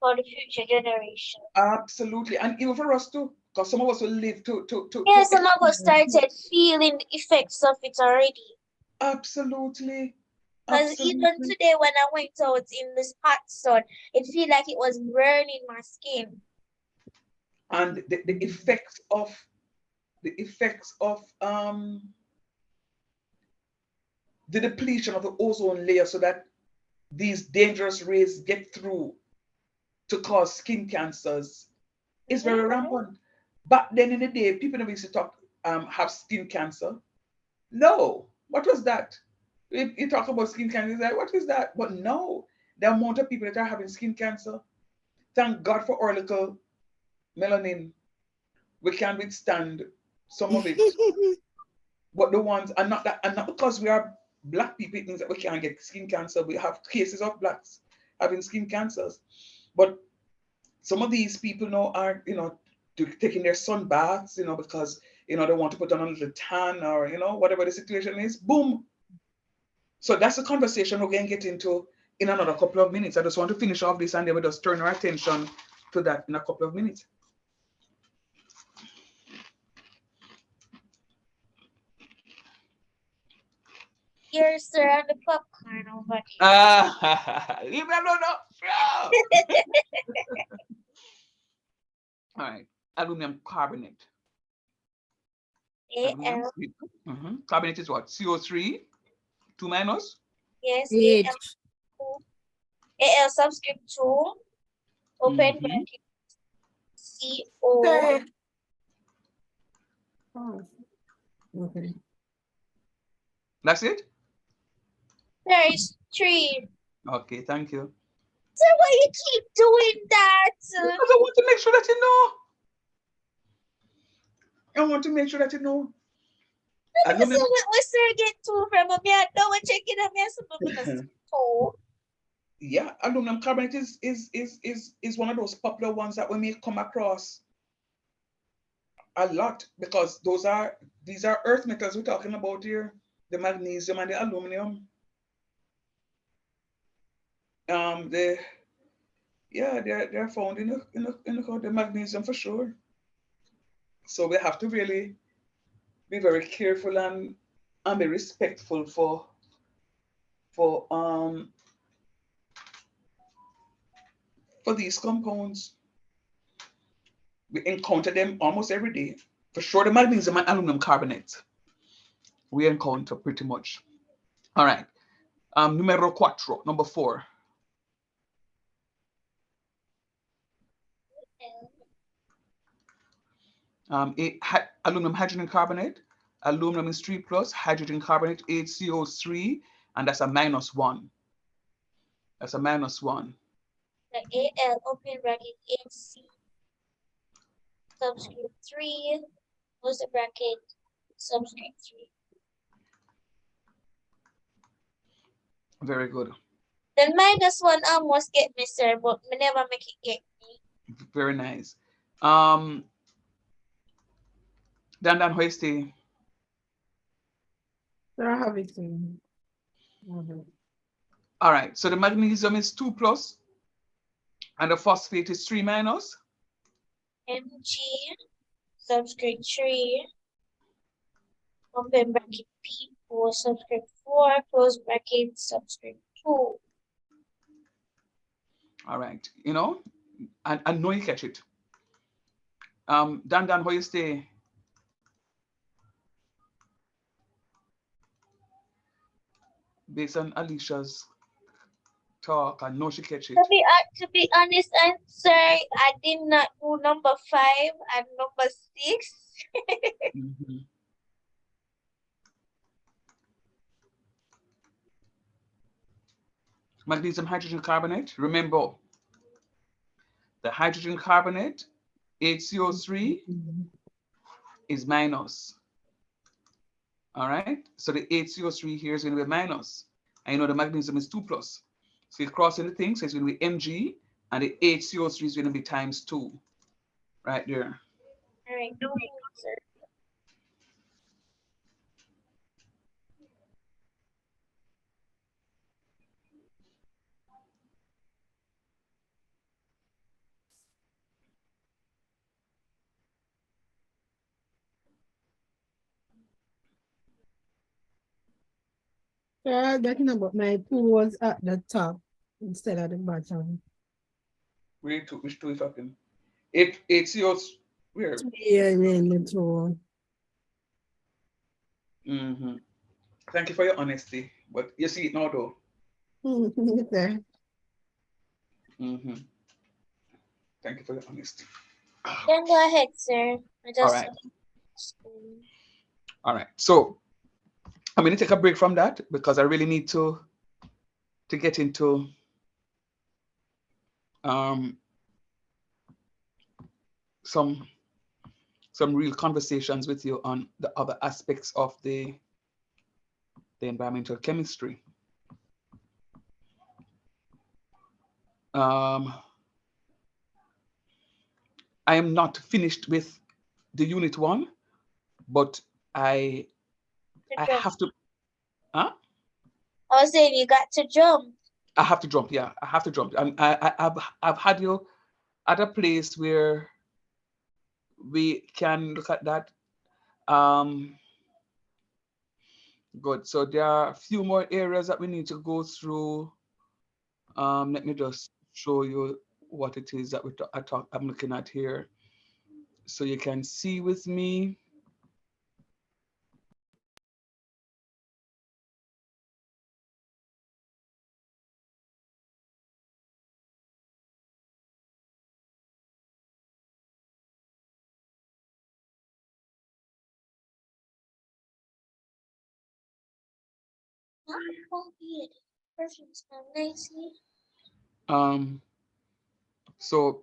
Speaker 3: For the future generation.
Speaker 2: Absolutely, and even for us too, because some of us will live to.
Speaker 3: Yeah, some of us started feeling the effects of it already.
Speaker 2: Absolutely.
Speaker 3: Because even today when I went out in this hot sun, it felt like it was burning my skin.
Speaker 2: And the effects of the depletion of the ozone layer, so that these dangerous rays get through to cause skin cancers, is very rampant. Back then in the day, people never used to talk have skin cancer. No, what was that? You talk about skin cancer, like, what is that? But no, the amount of people that are having skin cancer, thank God for our little melanin, we can withstand some of it. But the ones, and not because we are black people, it means that we can't get skin cancer. We have cases of blacks having skin cancers. But some of these people now are, taking their sun baths, because, they want to put on a little tan, or, whatever the situation is, boom. So that's the conversation we're going to get into, in another couple of minutes. I just want to finish off this and then we just turn our attention to that in a couple of minutes.
Speaker 3: Here, sir, on the popcorn over
Speaker 2: Leave me alone now. All right, aluminum carbonate.
Speaker 3: AL.
Speaker 2: Carbonate is what? CO3, 2 minus?
Speaker 3: Yes,
Speaker 1: H.
Speaker 3: AL subscript 2, open bracket, CO.
Speaker 1: Sir. Oh. Okay.
Speaker 2: That's it?
Speaker 3: There is 3.
Speaker 2: Okay, thank you.
Speaker 3: So why you keep doing that?
Speaker 2: Because I want to make sure that you know. I want to make sure that you know.
Speaker 3: So we sir get 2 from me. I don't want to check it out. Me 2.
Speaker 2: Yeah, aluminum carbonate is one of those popular ones that we may come across a lot because these are earth metals we're talking about here, the magnesium and the aluminum. They're found in the magnesium for sure. So we have to really be very careful and be respectful for these compounds. We encounter them almost every day. For sure, the magnesium and aluminum carbonate we encounter pretty much. All right. Numero cuatro, number 4. Aluminum hydrogen carbonate. Aluminum is 3 plus, hydrogen carbonate 8CO3, and that's a -1. That's a -1.
Speaker 3: The AL open bracket 8C subscript 3, close the bracket, subscript 3.
Speaker 2: Very good.
Speaker 3: The -1 almost get me, sir, but me never make it get me.
Speaker 2: Very nice. Dan Hoisty.
Speaker 1: Sir, I have it in.
Speaker 2: All right, so the magnesium is 2 plus, and the phosphate is 3 minus.
Speaker 3: Mg subscript 3, open bracket P4 subscript 4, close bracket subscript 2.
Speaker 2: All right, you know, I know you catch it. Dan, how you stay? Based on Alicia's talk, I know she catch it.
Speaker 3: To be honest, I'm sorry, I did not do number 5 and number 6.
Speaker 2: Magnesium hydrogen carbonate. Remember, the hydrogen carbonate, HCO3, is minus. All right, so the HCO3 here is going to be minus. And you know the magnesium is 2 plus. So you're crossing the thing, so it's going to be Mg, and the HCO3 is going to be times 2, right there.
Speaker 3: All right, no answer.
Speaker 1: Yeah, that number, my 2 was at the top instead of the bottom.
Speaker 2: Which 2 is talking? HCO, where?
Speaker 1: Yeah, and then the 2.
Speaker 2: Thank you for your honesty, but you see it now though.
Speaker 1: Sir.
Speaker 2: Thank you for your honesty.
Speaker 3: Then go ahead, sir.
Speaker 2: All right. All right. So I'm going to take a break from that because I really need to get into some real conversations with you on the other aspects of the environmental chemistry. I am not finished with the unit 1, but I have to. Huh?
Speaker 3: I was saying you got to jump.
Speaker 2: I have to jump. Yeah, I have to jump. I've had you at a place where we can look at that. Um, Good. So there are a few more areas that we need to go through. Let me just show you what it is that I'm looking at here, so you can see with me.
Speaker 3: Perfume smell nice.
Speaker 2: Um, so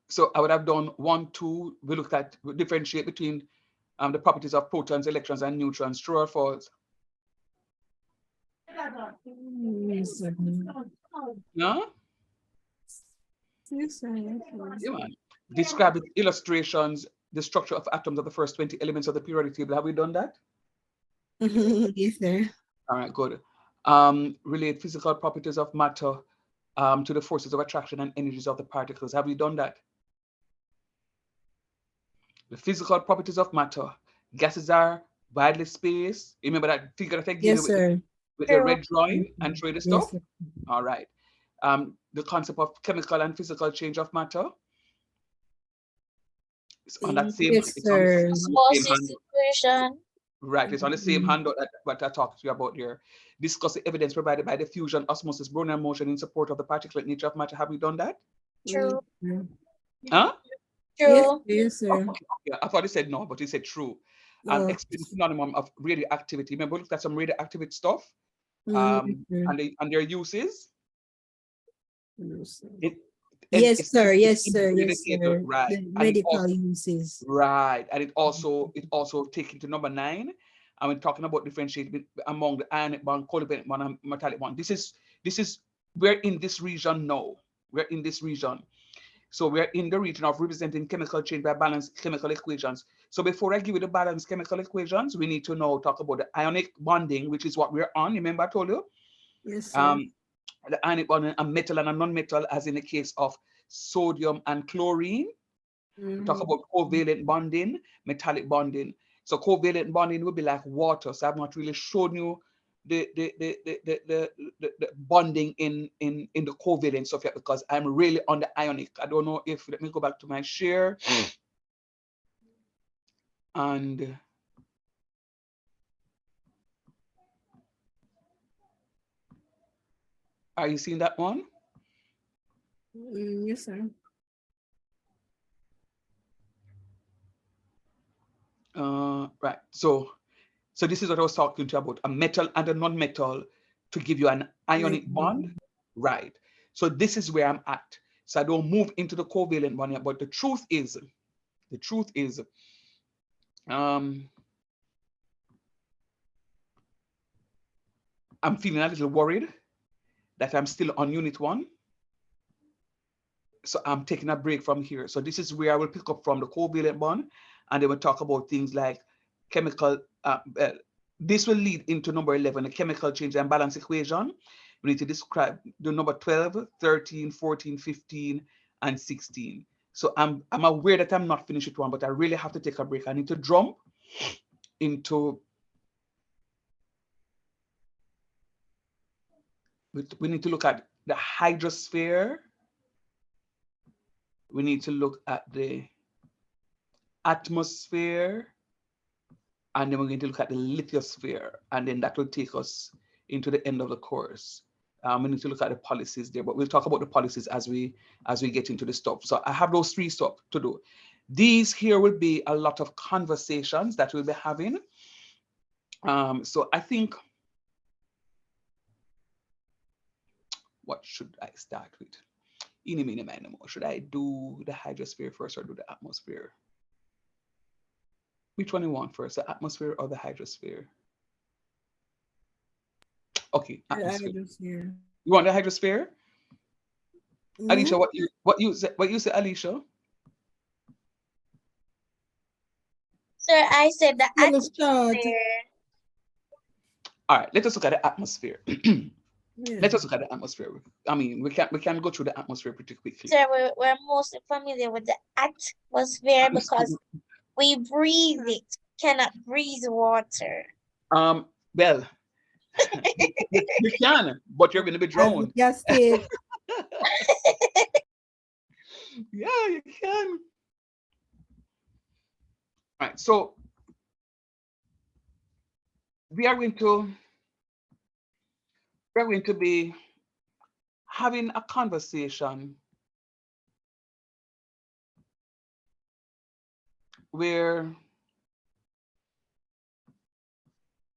Speaker 2: so I would have done 1, 2. We differentiate between the properties of protons, electrons, and neutrons. True or false?
Speaker 1: Yes, sir.
Speaker 2: No?
Speaker 1: Yes, sir.
Speaker 2: Yeah, man. Describe with illustrations the structure of atoms of the first 20 elements of the periodic table. Have we done that?
Speaker 1: Yes, sir.
Speaker 2: All right, good. Relate physical properties of matter to the forces of attraction and energies of the particles. Have we done that? The physical properties of matter. Gases are widely spaced. Remember that figure that I gave you
Speaker 1: Yes, sir.
Speaker 2: with the
Speaker 3: True.
Speaker 2: red drawing and show you the
Speaker 1: Yes,
Speaker 2: stuff?
Speaker 1: sir.
Speaker 2: All right. The concept of chemical and physical change of matter. It's on that same,
Speaker 1: Yes,
Speaker 2: it's on the
Speaker 1: sir.
Speaker 2: same
Speaker 3: Osmosis
Speaker 2: handout.
Speaker 3: equation.
Speaker 2: Right, it's on the same handout that what I talked to you about here. Discuss the evidence provided by the fusion, osmosis, Brownian motion in support of the particulate nature of matter. Have we done that?
Speaker 3: True.
Speaker 2: Huh?
Speaker 1: Yes,
Speaker 3: True.
Speaker 1: yes,
Speaker 2: Oh,
Speaker 1: sir.
Speaker 2: okay, okay. I thought he said no, but he said true.
Speaker 1: Oh,
Speaker 2: Explain the phenomenon of radioactivity. Remember, we looked at some radioactive stuff
Speaker 1: yes, sir.
Speaker 2: and their uses.
Speaker 1: Yes, sir.
Speaker 2: It,
Speaker 1: Yes, sir. Yes, sir. Yes,
Speaker 2: indicator,
Speaker 1: sir.
Speaker 2: right?
Speaker 1: The
Speaker 2: And it
Speaker 1: medical
Speaker 2: also
Speaker 1: uses.
Speaker 2: right, and it also take into number 9. And we're talking about differentiating among the ionic bond, covalent bond, and metallic bond. This is we're in this region now. We're in this region. So we're in the region of representing chemical change by balanced chemical equations. So before I give you the balanced chemical equations, we need to now talk about the ionic bonding, which is what we're on. Remember I told you?
Speaker 1: Yes, sir.
Speaker 2: Um, the ionic bonding, a metal and a non-metal, as in the case of sodium and chlorine. We talk about covalent bonding, metallic bonding. So covalent bonding would be like water. So I've not really shown you the bonding in the covalent stuff yet, because I'm really on the ionic. I don't know if, let me go back to my share. And are you seeing that one?
Speaker 1: Yes, sir.
Speaker 2: Right. So this is what I was talking to you about, a metal and a non-metal to give you an ionic bond. Right. So this is where I'm at. So I don't move into the covalent one yet, but the truth is, I'm feeling a little worried that I'm still on unit 1. So I'm taking a break from here. So this is where I will pick up from the covalent bond, and then we'll talk about things like chemical. This will lead into number 11, the chemical change and balance equation. We need to describe the number 12, 13, 14, 15, and 16. So I'm aware that I'm not finished with one, but I really have to take a break. I need to jump into, we need to look at the hydrosphere. We need to look at the atmosphere, and then we're going to look at the lithosphere, and then that will take us into the end of the course. We need to look at the policies there, but we'll talk about the policies as we get into the stuff. So I have those 3 stuff to do. These here will be a lot of conversations that we'll be having. So I think, what should I start with? Should I do the hydrosphere first or do the atmosphere? Which one you want first, the atmosphere or the hydrosphere? Okay, atmosphere. You want the hydrosphere? Alicia, what you say, Alicia?
Speaker 3: Sir, I said the atmosphere.
Speaker 2: All right, let us look at the atmosphere.
Speaker 1: Yeah.
Speaker 2: Let us look at the atmosphere. I mean, we can go through the atmosphere pretty quickly.
Speaker 3: Sir, we're mostly familiar with the atmosphere because we breathe it, cannot breathe water.
Speaker 2: Well, you can, but you're going to be
Speaker 1: As we
Speaker 2: drowned.
Speaker 1: can say,
Speaker 2: Yeah, you can. Right. So we are going to we're going to be having a conversation where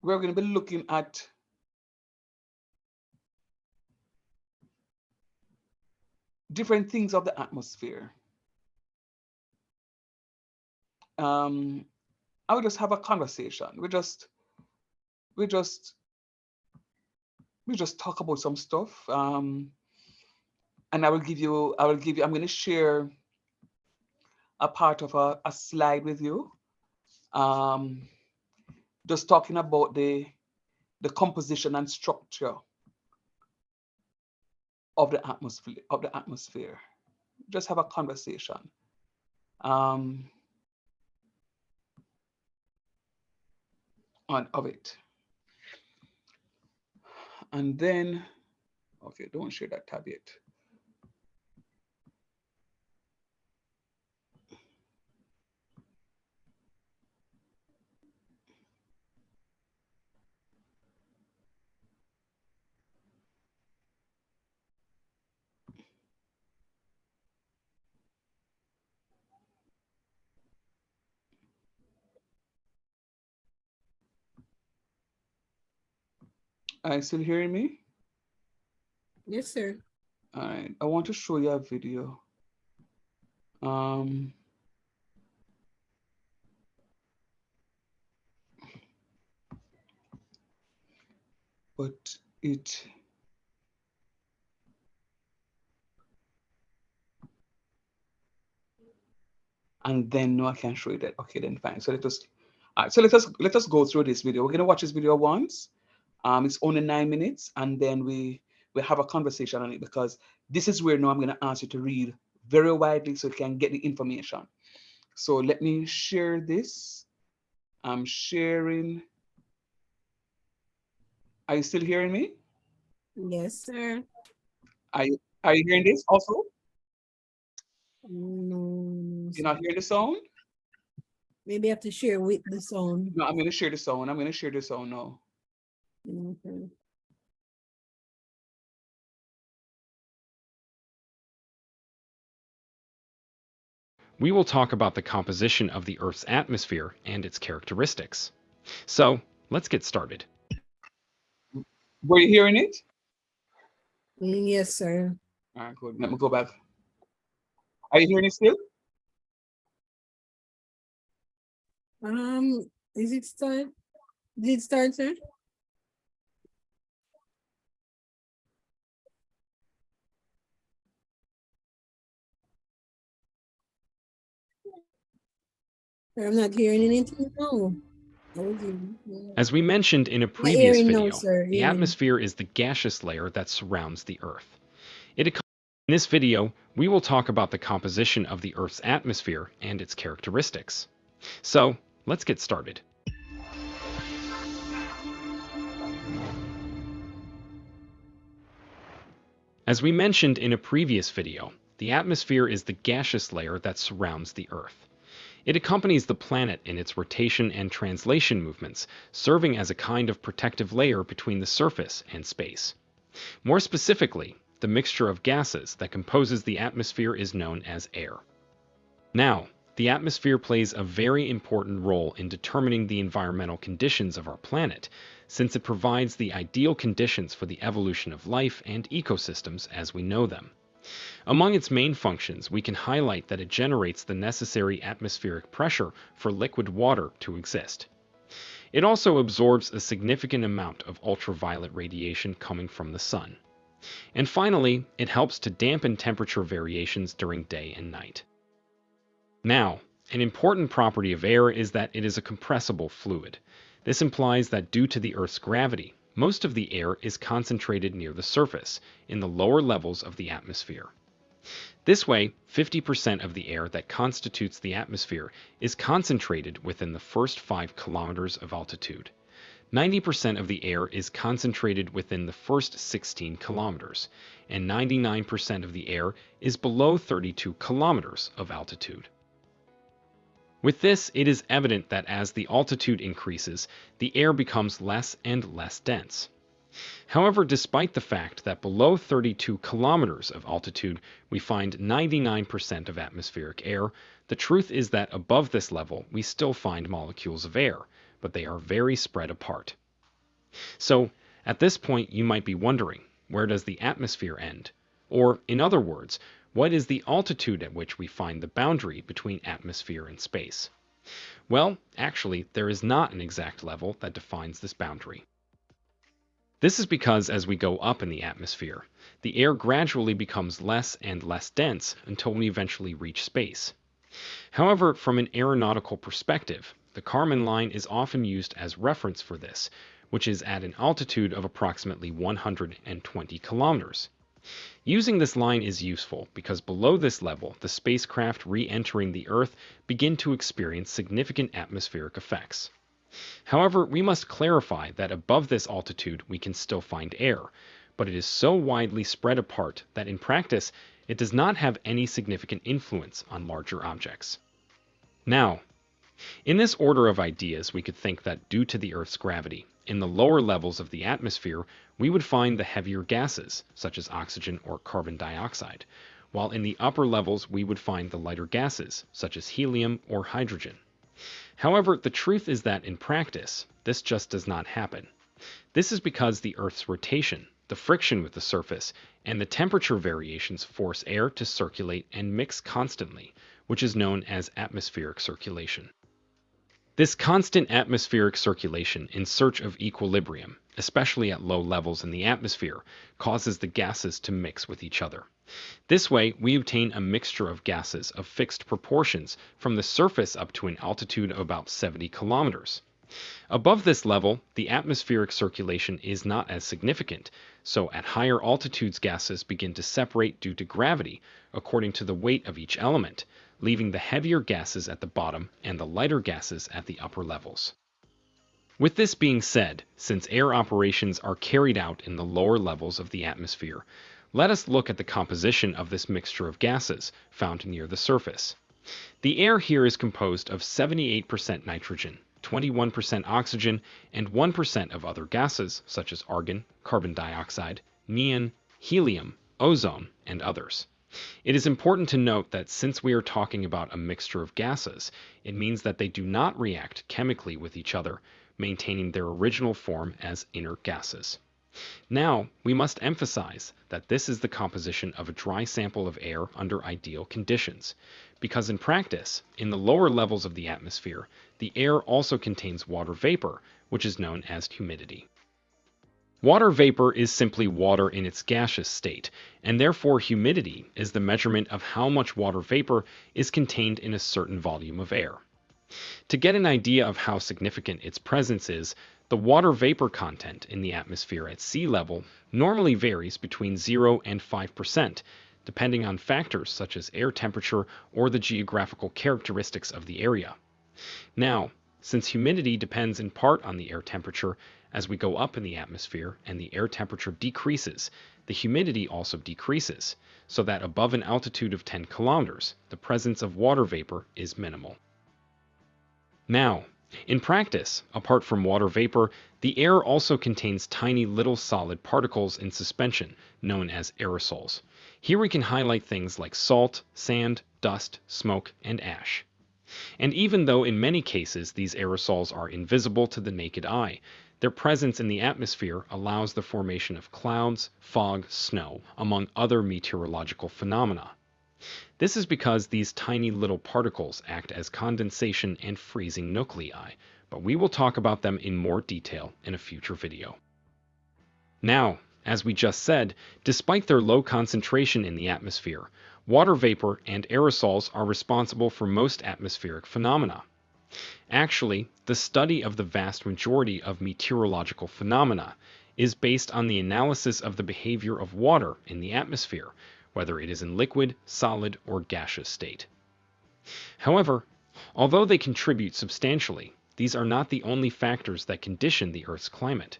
Speaker 2: we're going to be looking at different things of the atmosphere. I will just have a conversation. We just talk about some stuff. And I'm going to share a part of a slide with you. Um, just talking about the composition and structure of the atmosphere. Just have a conversation um, of it. And then, okay, don't share that tab yet. Are you still hearing me?
Speaker 1: yes, sir.
Speaker 2: All right, I want to show you a video. Um, but it and then no, I can't show you that. Okay, then fine. So let us go through this video. We're gonna watch this video once. It's only 9 minutes, and then we have a conversation on it, because this is where now I'm gonna ask you to read very widely so you can get the information. So let me share this. I'm sharing. Are you still hearing me?
Speaker 1: Yes, sir.
Speaker 2: Are you hearing this also?
Speaker 1: No,
Speaker 2: You're
Speaker 1: sir.
Speaker 2: not hearing the sound?
Speaker 1: Maybe I have to share with the sound.
Speaker 2: No, I'm gonna share the sound. I'm gonna share the sound now.
Speaker 1: Okay.
Speaker 4: We will talk about the composition of the Earth's atmosphere and its characteristics. So, let's get started.
Speaker 2: Were you hearing it?
Speaker 1: Yes, sir.
Speaker 2: All right, good. Let me go back. Are you hearing it still?
Speaker 1: Is it start? Did it start, sir? I'm not hearing anything. No. I was hearing.
Speaker 4: As we mentioned in a
Speaker 1: Not
Speaker 4: previous
Speaker 1: hearing, no,
Speaker 4: video,
Speaker 1: sir.
Speaker 4: the
Speaker 1: Hearing.
Speaker 4: atmosphere is the gaseous layer that surrounds the Earth. In this video, we will talk about the composition of the Earth's atmosphere and its characteristics. So, let's get started. As we mentioned in a previous video, the atmosphere is the gaseous layer that surrounds the Earth. It accompanies the planet in its rotation and translation movements, serving as a kind of protective layer between the surface and space. More specifically, the mixture of gases that composes the atmosphere is known as air. Now, the atmosphere plays a very important role in determining the environmental conditions of our planet, since it provides the ideal conditions for the evolution of life and ecosystems as we know them. Among its main functions, we can highlight that it generates the necessary atmospheric pressure for liquid water to exist. It also absorbs a significant amount of ultraviolet radiation coming from the sun. And finally, it helps to dampen temperature variations during day and night. Now, an important property of air is that it is a compressible fluid. This implies that due to the Earth's gravity, most of the air is concentrated near the surface, in the lower levels of the atmosphere. This way, 50% of the air that constitutes the atmosphere is concentrated within the first 5 kilometers of altitude. 90% of the air is concentrated within the first 16 kilometers, and 99% of the air is below 32 kilometers of altitude. With this, it is evident that as the altitude increases, the air becomes less and less dense. However, despite the fact that below 32 kilometers of altitude we find 99% of atmospheric air, the truth is that above this level we still find molecules of air, but they are very spread apart. So, at this point you might be wondering, where does the atmosphere end? Or, in other words, what is the altitude at which we find the boundary between atmosphere and space? Well, actually, there is not an exact level that defines this boundary. This is because as we go up in the atmosphere, the air gradually becomes less and less dense until we eventually reach space. However, from an aeronautical perspective, the Kármán line is often used as reference for this, which is at an altitude of approximately 120 kilometers. Using this line is useful because below this level, the spacecraft re-entering the Earth begin to experience significant atmospheric effects. However, we must clarify that above this altitude we can still find air, but it is so widely spread apart that in practice it does not have any significant influence on larger objects. Now, in this order of ideas, we could think that due to the Earth's gravity, in the lower levels of the atmosphere, we would find the heavier gases, such as oxygen or carbon dioxide, while in the upper levels we would find the lighter gases, such as helium or hydrogen. However, the truth is that in practice, this just does not happen. This is because the Earth's rotation, the friction with the surface, and the temperature variations force air to circulate and mix constantly, which is known as atmospheric circulation. This constant atmospheric circulation in search of equilibrium, especially at low levels in the atmosphere, causes the gases to mix with each other. This way, we obtain a mixture of gases of fixed proportions from the surface up to an altitude of about 70 kilometers. Above this level, the atmospheric circulation is not as significant, so at higher altitudes gases begin to separate due to gravity according to the weight of each element, leaving the heavier gases at the bottom and the lighter gases at the upper levels. With this being said, since air operations are carried out in the lower levels of the atmosphere, let us look at the composition of this mixture of gases found near the surface. The air here is composed of 78% nitrogen, 21% oxygen, and 1% of other gases such as argon, carbon dioxide, neon, helium, ozone, and others. It is important to note that since we are talking about a mixture of gases, it means that they do not react chemically with each other, maintaining their original form as inert gases. Now, we must emphasize that this is the composition of a dry sample of air under ideal conditions, because in practice, in the lower levels of the atmosphere, the air also contains water vapor, which is known as humidity. Water vapor is simply water in its gaseous state, and therefore humidity is the measurement of how much water vapor is contained in a certain volume of air. To get an idea of how significant its presence is, the water vapor content in the atmosphere at sea level normally varies between 0 and 5%, depending on factors such as air temperature or the geographical characteristics of the area. Now, since humidity depends in part on the air temperature, as we go up in the atmosphere and the air temperature decreases, the humidity also decreases, so that above an altitude of 10 kilometers, the presence of water vapor is minimal. Now, in practice, apart from water vapor, the air also contains tiny little solid particles in suspension, known as aerosols. Here we can highlight things like salt, sand, dust, smoke, and ash. And even though in many cases these aerosols are invisible to the naked eye, their presence in the atmosphere allows the formation of clouds, fog, snow, among other meteorological phenomena. This is because these tiny little particles act as condensation and freezing nuclei, but we will talk about them in more detail in a future video. Now, as we just said, despite their low concentration in the atmosphere, water vapor and aerosols are responsible for most atmospheric phenomena. Actually, the study of the vast majority of meteorological phenomena, is based on the analysis of the behavior of water in the atmosphere, whether it is in liquid, solid, or gaseous state. However, although they contribute substantially, these are not the only factors that condition the Earth's climate,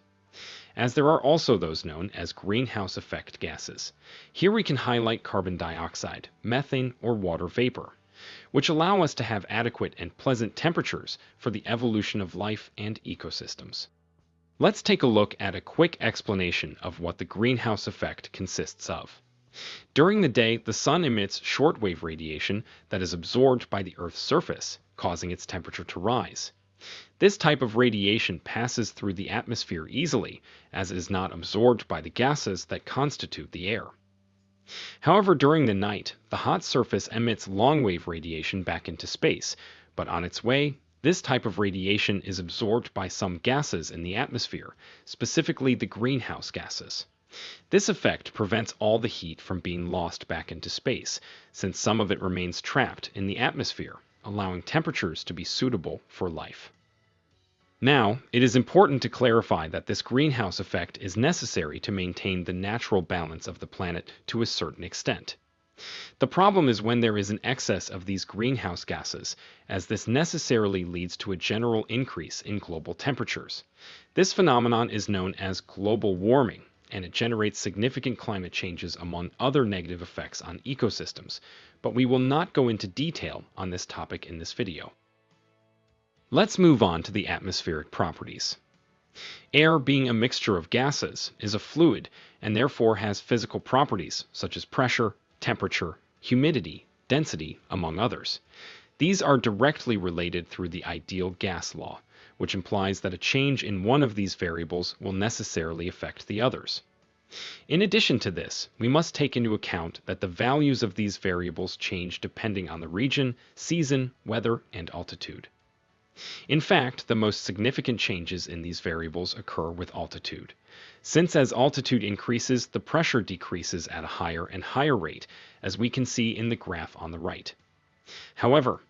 Speaker 4: as there are also those known as greenhouse effect gases. Here we can highlight carbon dioxide, methane, or water vapor, which allow us to have adequate and pleasant temperatures for the evolution of life and ecosystems. Let's take a look at a quick explanation of what the greenhouse effect consists of. During the day, the sun emits shortwave radiation that is absorbed by the Earth's surface, causing its temperature to rise. This type of radiation passes through the atmosphere easily, as it is not absorbed by the gases that constitute the air. However, during the night, the hot surface emits long-wave radiation back into space, but on its way, this type of radiation is absorbed by some gases in the atmosphere, specifically the greenhouse gases. This effect prevents all the heat from being lost back into space, since some of it remains trapped in the atmosphere, allowing temperatures to be suitable for life. Now, it is important to clarify that this greenhouse effect is necessary to maintain the natural balance of the planet to a certain extent. The problem is when there is an excess of these greenhouse gases, as this necessarily leads to a general increase in global temperatures. This phenomenon is known as global warming, and it generates significant climate changes among other negative effects on ecosystems, but we will not go into detail on this topic in this video. Let's move on to the atmospheric properties. Air, being a mixture of gases, is a fluid and therefore has physical properties such as pressure, temperature, humidity, density, among others. These are directly related through the ideal gas law, which implies that a change in one of these variables will necessarily affect the others. In addition to this, we must take into account that the values of these variables change depending on the region, season, weather, and altitude. In fact, the most significant changes in these variables occur with altitude, since as altitude increases, the pressure decreases at a higher and higher rate, as we can see in the graph on the right. However,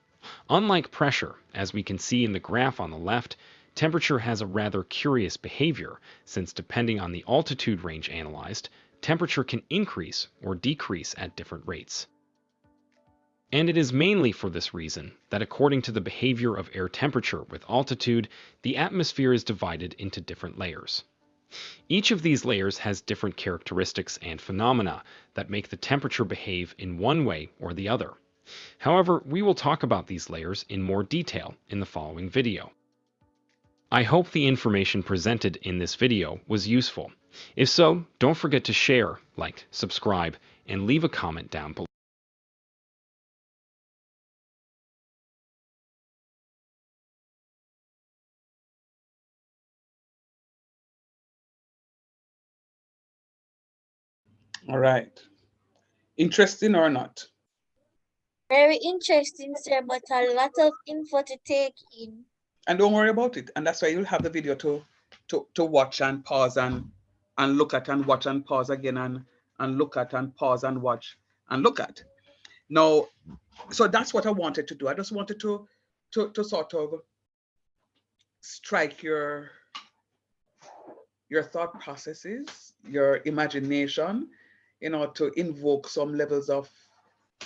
Speaker 4: unlike pressure, as we can see in the graph on the left, temperature has a rather curious behavior, since depending on the altitude range analyzed, temperature can increase or decrease at different rates. And it is mainly for this reason that according to the behavior of air temperature with altitude, the atmosphere is divided into different layers. Each of these layers has different characteristics and phenomena that make the temperature behave in one way or the other. However, we will talk about these layers in more detail in the following video. I hope the information presented in this video was useful. If so, don't forget to share, like, subscribe, and leave a comment down below.
Speaker 2: All right. Interesting or not?
Speaker 3: Very interesting, sir, but a lot of info to take in.
Speaker 2: And don't worry about it. And that's why you'll have the video to watch and pause and look at and watch and pause again and look at and pause and watch and look at. Now, so that's what I wanted to do. I just wanted to sort of strike your thought processes, your imagination, to invoke some levels of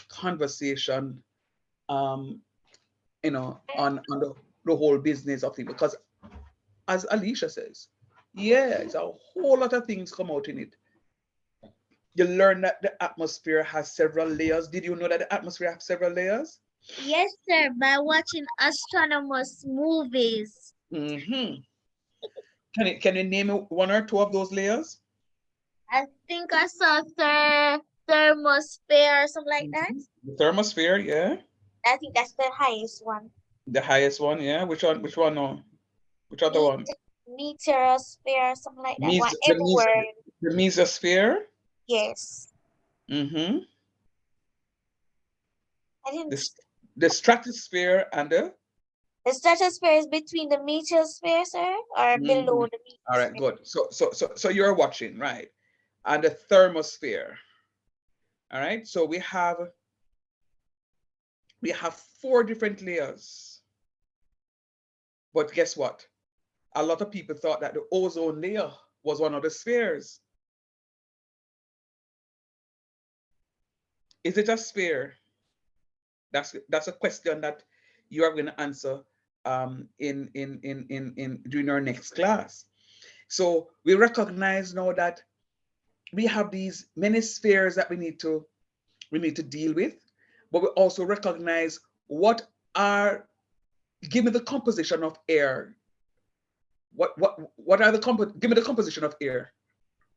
Speaker 2: conversation, on the whole business of things. Because as Alicia says, it's a whole lot of things come out in it. You learn that the atmosphere has several layers. Did you know that the atmosphere has several layers?
Speaker 3: Yes, sir, by watching astronomers' movies.
Speaker 2: Mm-hmm. Can you name one or two of those layers?
Speaker 3: I think I saw thermosphere or something like that.
Speaker 2: The thermosphere, yeah.
Speaker 3: I think that's the highest one.
Speaker 2: The highest one, yeah. Which one? No. Which other one?
Speaker 3: Meteorosphere or something like that. Whatever word.
Speaker 2: The mesosphere.
Speaker 3: Yes.
Speaker 2: Mm-hmm.
Speaker 3: I didn't.
Speaker 2: The stratosphere and the
Speaker 3: stratosphere is between the meteorosphere, sir, or below the meteorosphere.
Speaker 2: All right, good. So you're watching, right? And the thermosphere. All right. So we have 4 different layers. But guess what? A lot of people thought that the ozone layer was one of the spheres. Is it a sphere? That's a question that you are going to answer in during our next class. So we recognize now that we have these many spheres that we need to deal with, but we also recognize what are, give me the composition of air. What are the give me the composition of air.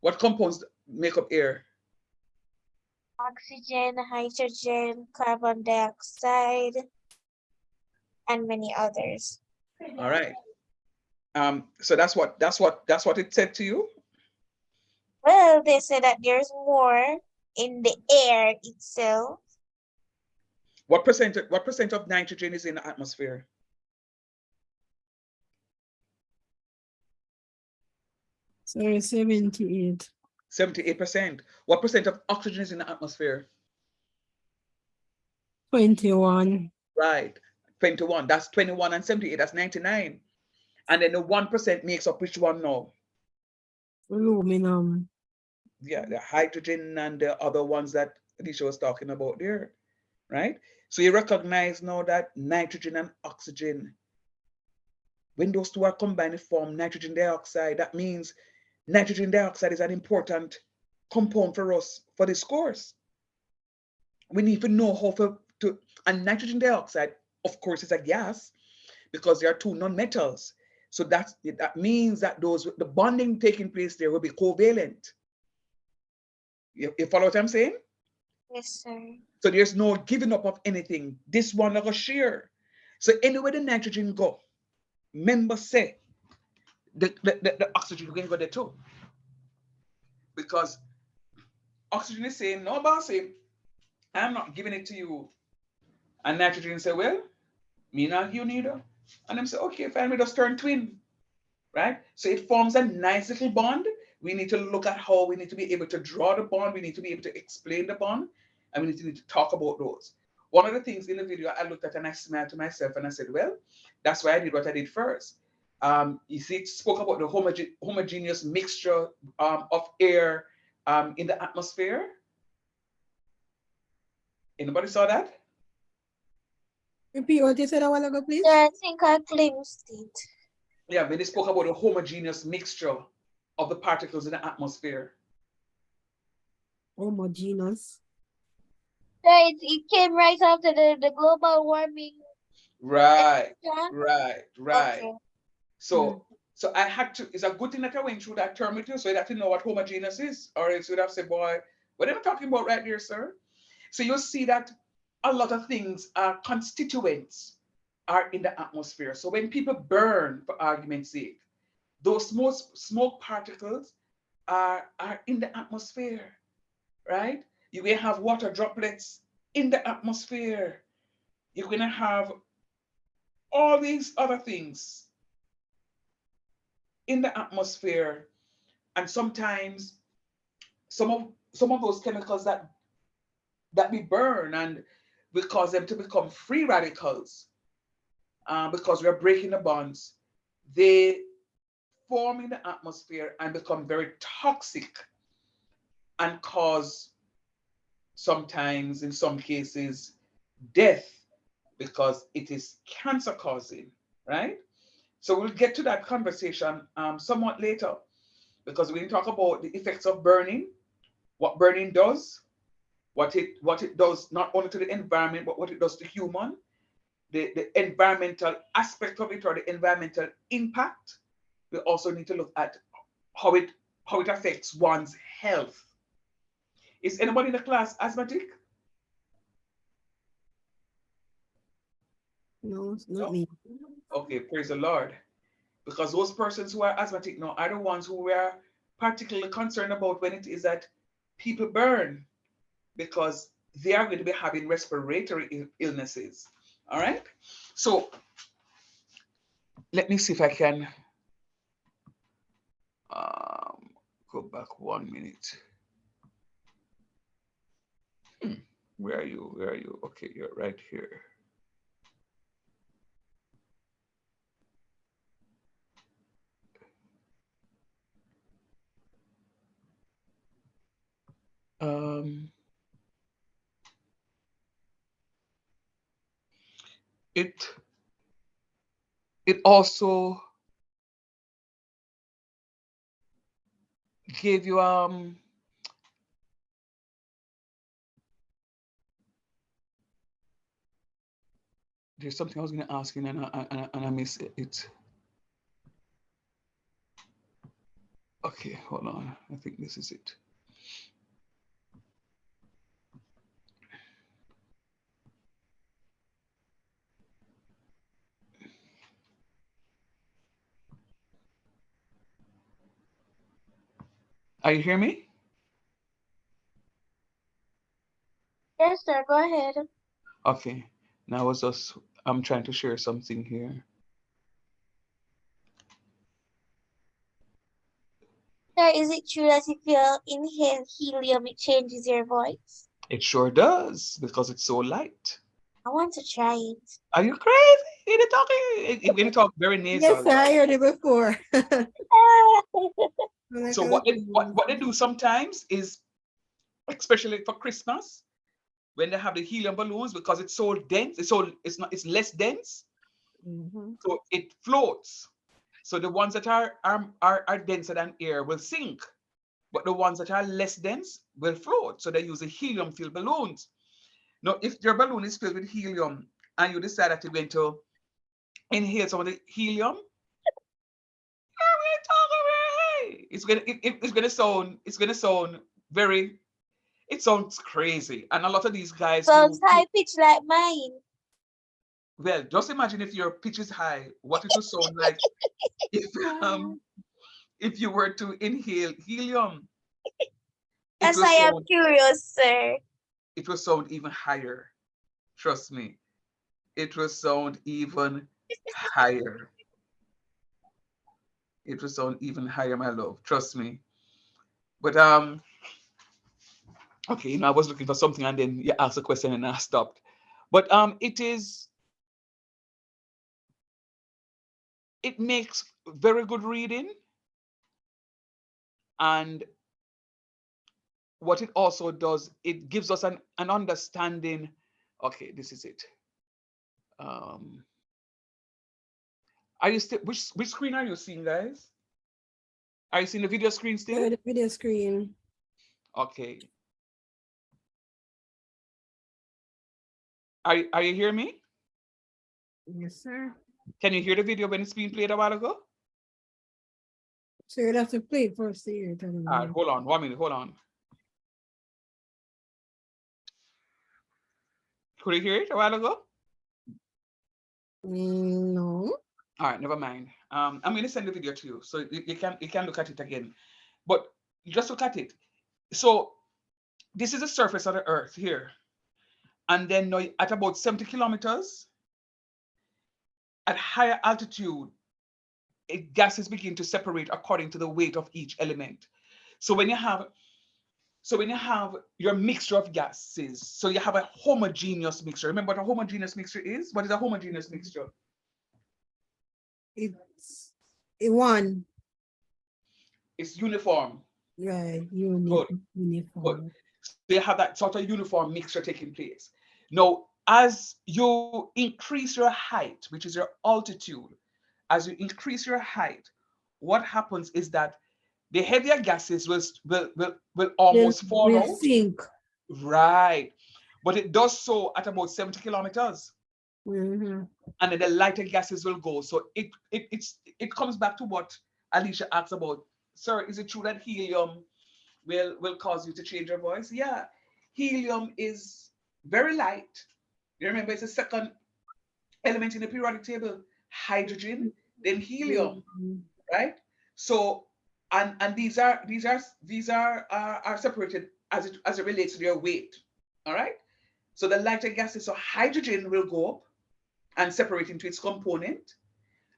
Speaker 2: What compounds make up air?
Speaker 3: Oxygen, hydrogen, carbon dioxide, and many others.
Speaker 2: All right. So that's what it said to you.
Speaker 3: Well, they say that there's more in the air itself.
Speaker 2: What percent of nitrogen is in the atmosphere?
Speaker 1: Sorry, 78.
Speaker 2: 78%. What percent of oxygen is in the atmosphere?
Speaker 1: 21.
Speaker 2: Right. 21. That's 21 and 78. That's 99. And then the 1% makes up which one now?
Speaker 1: Aluminum.
Speaker 2: Yeah, the hydrogen and the other ones that Alicia was talking about there. Right? So you recognize now that nitrogen and oxygen, when those two are combined, they form nitrogen dioxide. That means nitrogen dioxide is an important compound for us for this course. We need to know how to, and nitrogen dioxide, of course, is a gas because there are two non-metals. So that means that the bonding taking place there will be covalent. You follow what I'm saying?
Speaker 3: Yes, sir.
Speaker 2: So there's no giving up of anything. This one like a share. So anywhere the nitrogen go, remember say the oxygen going to go there too. Because oxygen is saying, no, bossy, I'm not giving it to you. And nitrogen say, well, me not you neither. And them say, okay, fine, we just turn twin. Right? So it forms a nice little bond. We need to look at how we need to be able to draw the bond. We need to be able to explain the bond. And we need to talk about those. One of the things in the video I looked at and I smiled to myself and I said, well, that's why I did what I did first. You see, it spoke about the homogeneous mixture of air in the atmosphere. Anybody saw that?
Speaker 1: Repeat what you said a while ago, please.
Speaker 3: Yeah, I think I glimpsed it.
Speaker 2: Yeah, when they spoke about a homogeneous mixture of the particles in the atmosphere.
Speaker 1: Homogeneous.
Speaker 3: Yeah, it came right after the global warming.
Speaker 2: Right,
Speaker 3: Yeah?
Speaker 2: right.
Speaker 3: Okay.
Speaker 2: So I had to, it's a good thing that I went through that term with you so that you know what homogeneous is. Or else you'd have said, boy, what am I talking about right there, sir? So you'll see that a lot of things are constituents are in the atmosphere. So when people burn, for argument's sake, those smoke particles are in the atmosphere, right? You're going to have water droplets in the atmosphere. You're going to have all these other things in the atmosphere. And sometimes some of those chemicals that we burn and we cause them to become free radicals because we're breaking the bonds, they form in the atmosphere and become very toxic and cause sometimes, in some cases, death because it is cancer causing, right? So we'll get to that conversation somewhat later because we talk about the effects of burning, what burning does, what it does not only to the environment, but what it does to human, the environmental aspect of it or the environmental impact. We also need to look at how it affects one's health. Is anybody in the class asthmatic?
Speaker 1: No, it's not me.
Speaker 2: Okay, praise the Lord. Because those persons who are asthmatic now are the ones who we are particularly concerned about when it is that people burn, because they are going to be having respiratory illnesses. All right. So let me see if I can go back 1 minute. Where are you? Where are you? Okay, you're right here. Um, it it also gave you there's something I was going to ask you and I miss it. Okay, hold on. I think this is it. Are you hear me?
Speaker 3: Yes, sir. Go ahead.
Speaker 2: Okay. Now I was just I'm trying to share something here.
Speaker 3: Sir, is it true that if you inhale helium, it changes your voice?
Speaker 2: It sure does because it's so light.
Speaker 3: I want to try it.
Speaker 2: Are you crazy? You talk very
Speaker 1: Yes,
Speaker 2: nasal.
Speaker 1: sir, I heard it before.
Speaker 2: So what they do sometimes is, especially for Christmas, when they have the helium balloons, because it's so dense, it's less dense,
Speaker 1: Mhm.
Speaker 2: so it floats. So the ones that are denser than air will sink, but the ones that are less dense will float. So they use the helium-filled balloons. Now, if your balloon is filled with helium and you decide that you're going to inhale some of the helium, it's gonna sound very, it sounds crazy. And a lot of these guys
Speaker 3: Sounds high pitched like mine.
Speaker 2: well, just imagine if your pitch is high, what it would sound like if um if you were to inhale helium. It
Speaker 3: That's
Speaker 2: will
Speaker 3: why I'm
Speaker 2: sound
Speaker 3: curious, sir.
Speaker 2: it will sound even higher. Trust me. It will sound even higher. It will sound even higher, my love. Trust me. But okay, I was looking for something and then you asked a question and I stopped. But it makes very good reading, and what it also does, it gives us an understanding. Okay, this is it. Um, are you still which screen are you seeing, guys? Are you seeing the video screen still?
Speaker 1: Yeah, the video screen.
Speaker 2: Okay. Are you hearing me?
Speaker 1: Yes, sir.
Speaker 2: Can you hear the video when it's being played a while ago?
Speaker 1: So you'd have to play it first to hear it.
Speaker 2: All right, hold on, 1 minute, hold on. Could you hear it a while ago?
Speaker 1: No.
Speaker 2: All right, never mind. I'm going to send the video to you so you can look at it again. But just look at it. So this is the surface of the Earth here, and then now at about 70 kilometers at higher altitude, gases begin to separate according to the weight of each element. So when you have your mixture of gases, so you have a homogeneous mixture. Remember what a homogeneous mixture is? What is a homogeneous mixture?
Speaker 1: It's it one.
Speaker 2: It's uniform.
Speaker 1: Right.
Speaker 2: Good.
Speaker 1: Uniform.
Speaker 2: So you have that sort of uniform mixture taking place. Now, as you increase your height, which is your altitude, as you increase your height, what happens is that the heavier gases will almost fall
Speaker 1: Will
Speaker 2: out.
Speaker 1: sink.
Speaker 2: Right. But it does so at about 70 kilometers.
Speaker 1: Mm-hmm.
Speaker 2: And then the lighter gases will go. So it comes back to what Alicia asked about. Sir, is it true that helium will cause you to change your voice? Yeah. Helium is very light. You remember it's the second element in the periodic table. Hydrogen, then helium,
Speaker 1: Mm-hmm.
Speaker 2: right? So and these are separated as it relates to their weight. All right. So the lighter gases, so hydrogen will go up and separate into its component.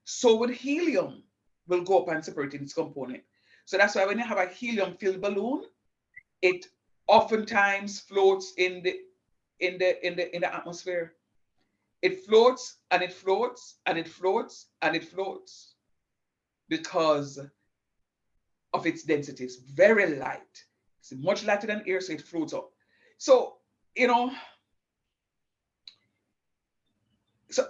Speaker 2: So would helium will go up and separate in its component. So that's why when you have a helium-filled balloon, it oftentimes floats in the atmosphere. It floats and it floats and it floats and it floats because of its density. It's very light. It's much lighter than air, so it floats up. So, you know, so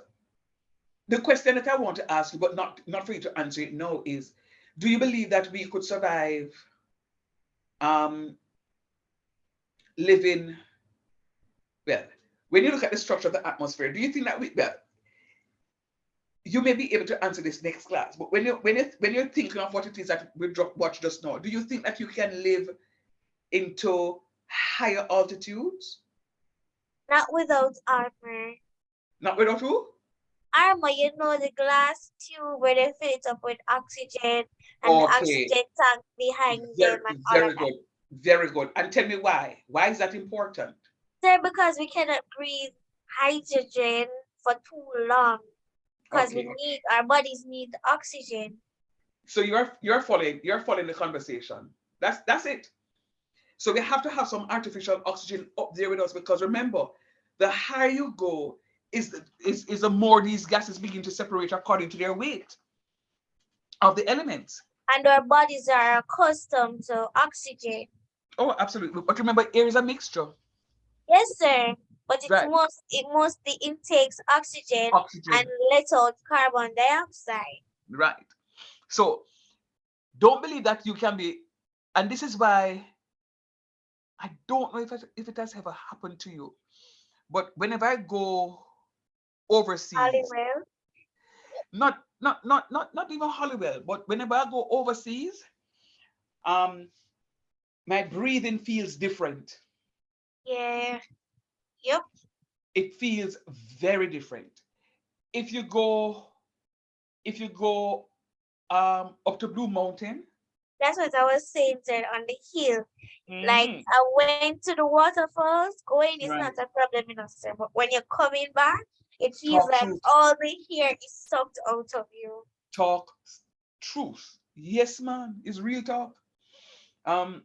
Speaker 2: the question that I want to ask you, but not for you to answer it now, is do you believe that we could survive living, well, when you look at the structure of the atmosphere, do you think that well, you may be able to answer this next class, but when you're thinking of what it is that we watched just now, do you think that you can live into higher altitudes?
Speaker 3: Not without armor.
Speaker 2: Not without who?
Speaker 3: Armor, you know, the glass tube where they fill it up with oxygen and the
Speaker 2: Okay,
Speaker 3: oxygen tank behind them
Speaker 2: very,
Speaker 3: and all of
Speaker 2: very
Speaker 3: that.
Speaker 2: good. Very good. And tell me why. Why is that important?
Speaker 3: Sir, because we cannot breathe hydrogen for too long. Because
Speaker 2: Okay.
Speaker 3: our bodies need oxygen.
Speaker 2: So you're following the conversation. That's it. So we have to have some artificial oxygen up there with us, because remember, the higher you go, is the more these gases begin to separate according to their weight of the elements.
Speaker 3: And our bodies are accustomed to oxygen.
Speaker 2: Oh, absolutely. But remember, air is a mixture.
Speaker 3: Yes, sir. But it
Speaker 2: Right.
Speaker 3: mostly intakes oxygen
Speaker 2: Oxygen.
Speaker 3: and let out carbon dioxide.
Speaker 2: Right. So don't believe that you can be, and this is why I don't know if it has ever happened to you, but whenever I go overseas,
Speaker 3: Halliwell.
Speaker 2: not even Hollywell, but whenever I go overseas, um, my breathing feels different.
Speaker 3: Yeah. Yep.
Speaker 2: It feels very different. If you go, if you go up to Blue Mountain,
Speaker 3: That's what I was saying, sir, on the hill. Like
Speaker 2: mhm,
Speaker 3: I went to the waterfalls, going is not
Speaker 2: right,
Speaker 3: a problem, sir. But when you're coming back, it feels
Speaker 2: talk
Speaker 3: like
Speaker 2: truth,
Speaker 3: all the hair is sucked out of you.
Speaker 2: talk truth. Yes, man, it's real talk. Um,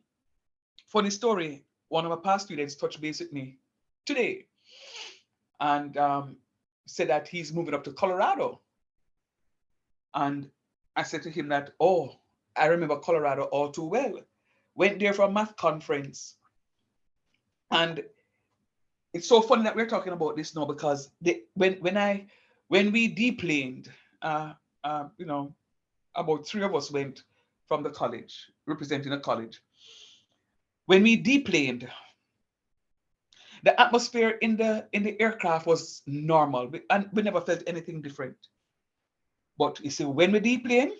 Speaker 2: Funny story. One of my past students touched base with me today, and said that he's moving up to Colorado. And I said to him that, oh, I remember Colorado all too well. Went there for a math conference. And it's so funny that we're talking about this now, because when we deplaned, uh, you know, about three of us went from the college, representing a college. When we deplaned, the atmosphere in the aircraft was normal, and we never felt anything different. But you see, when we deplane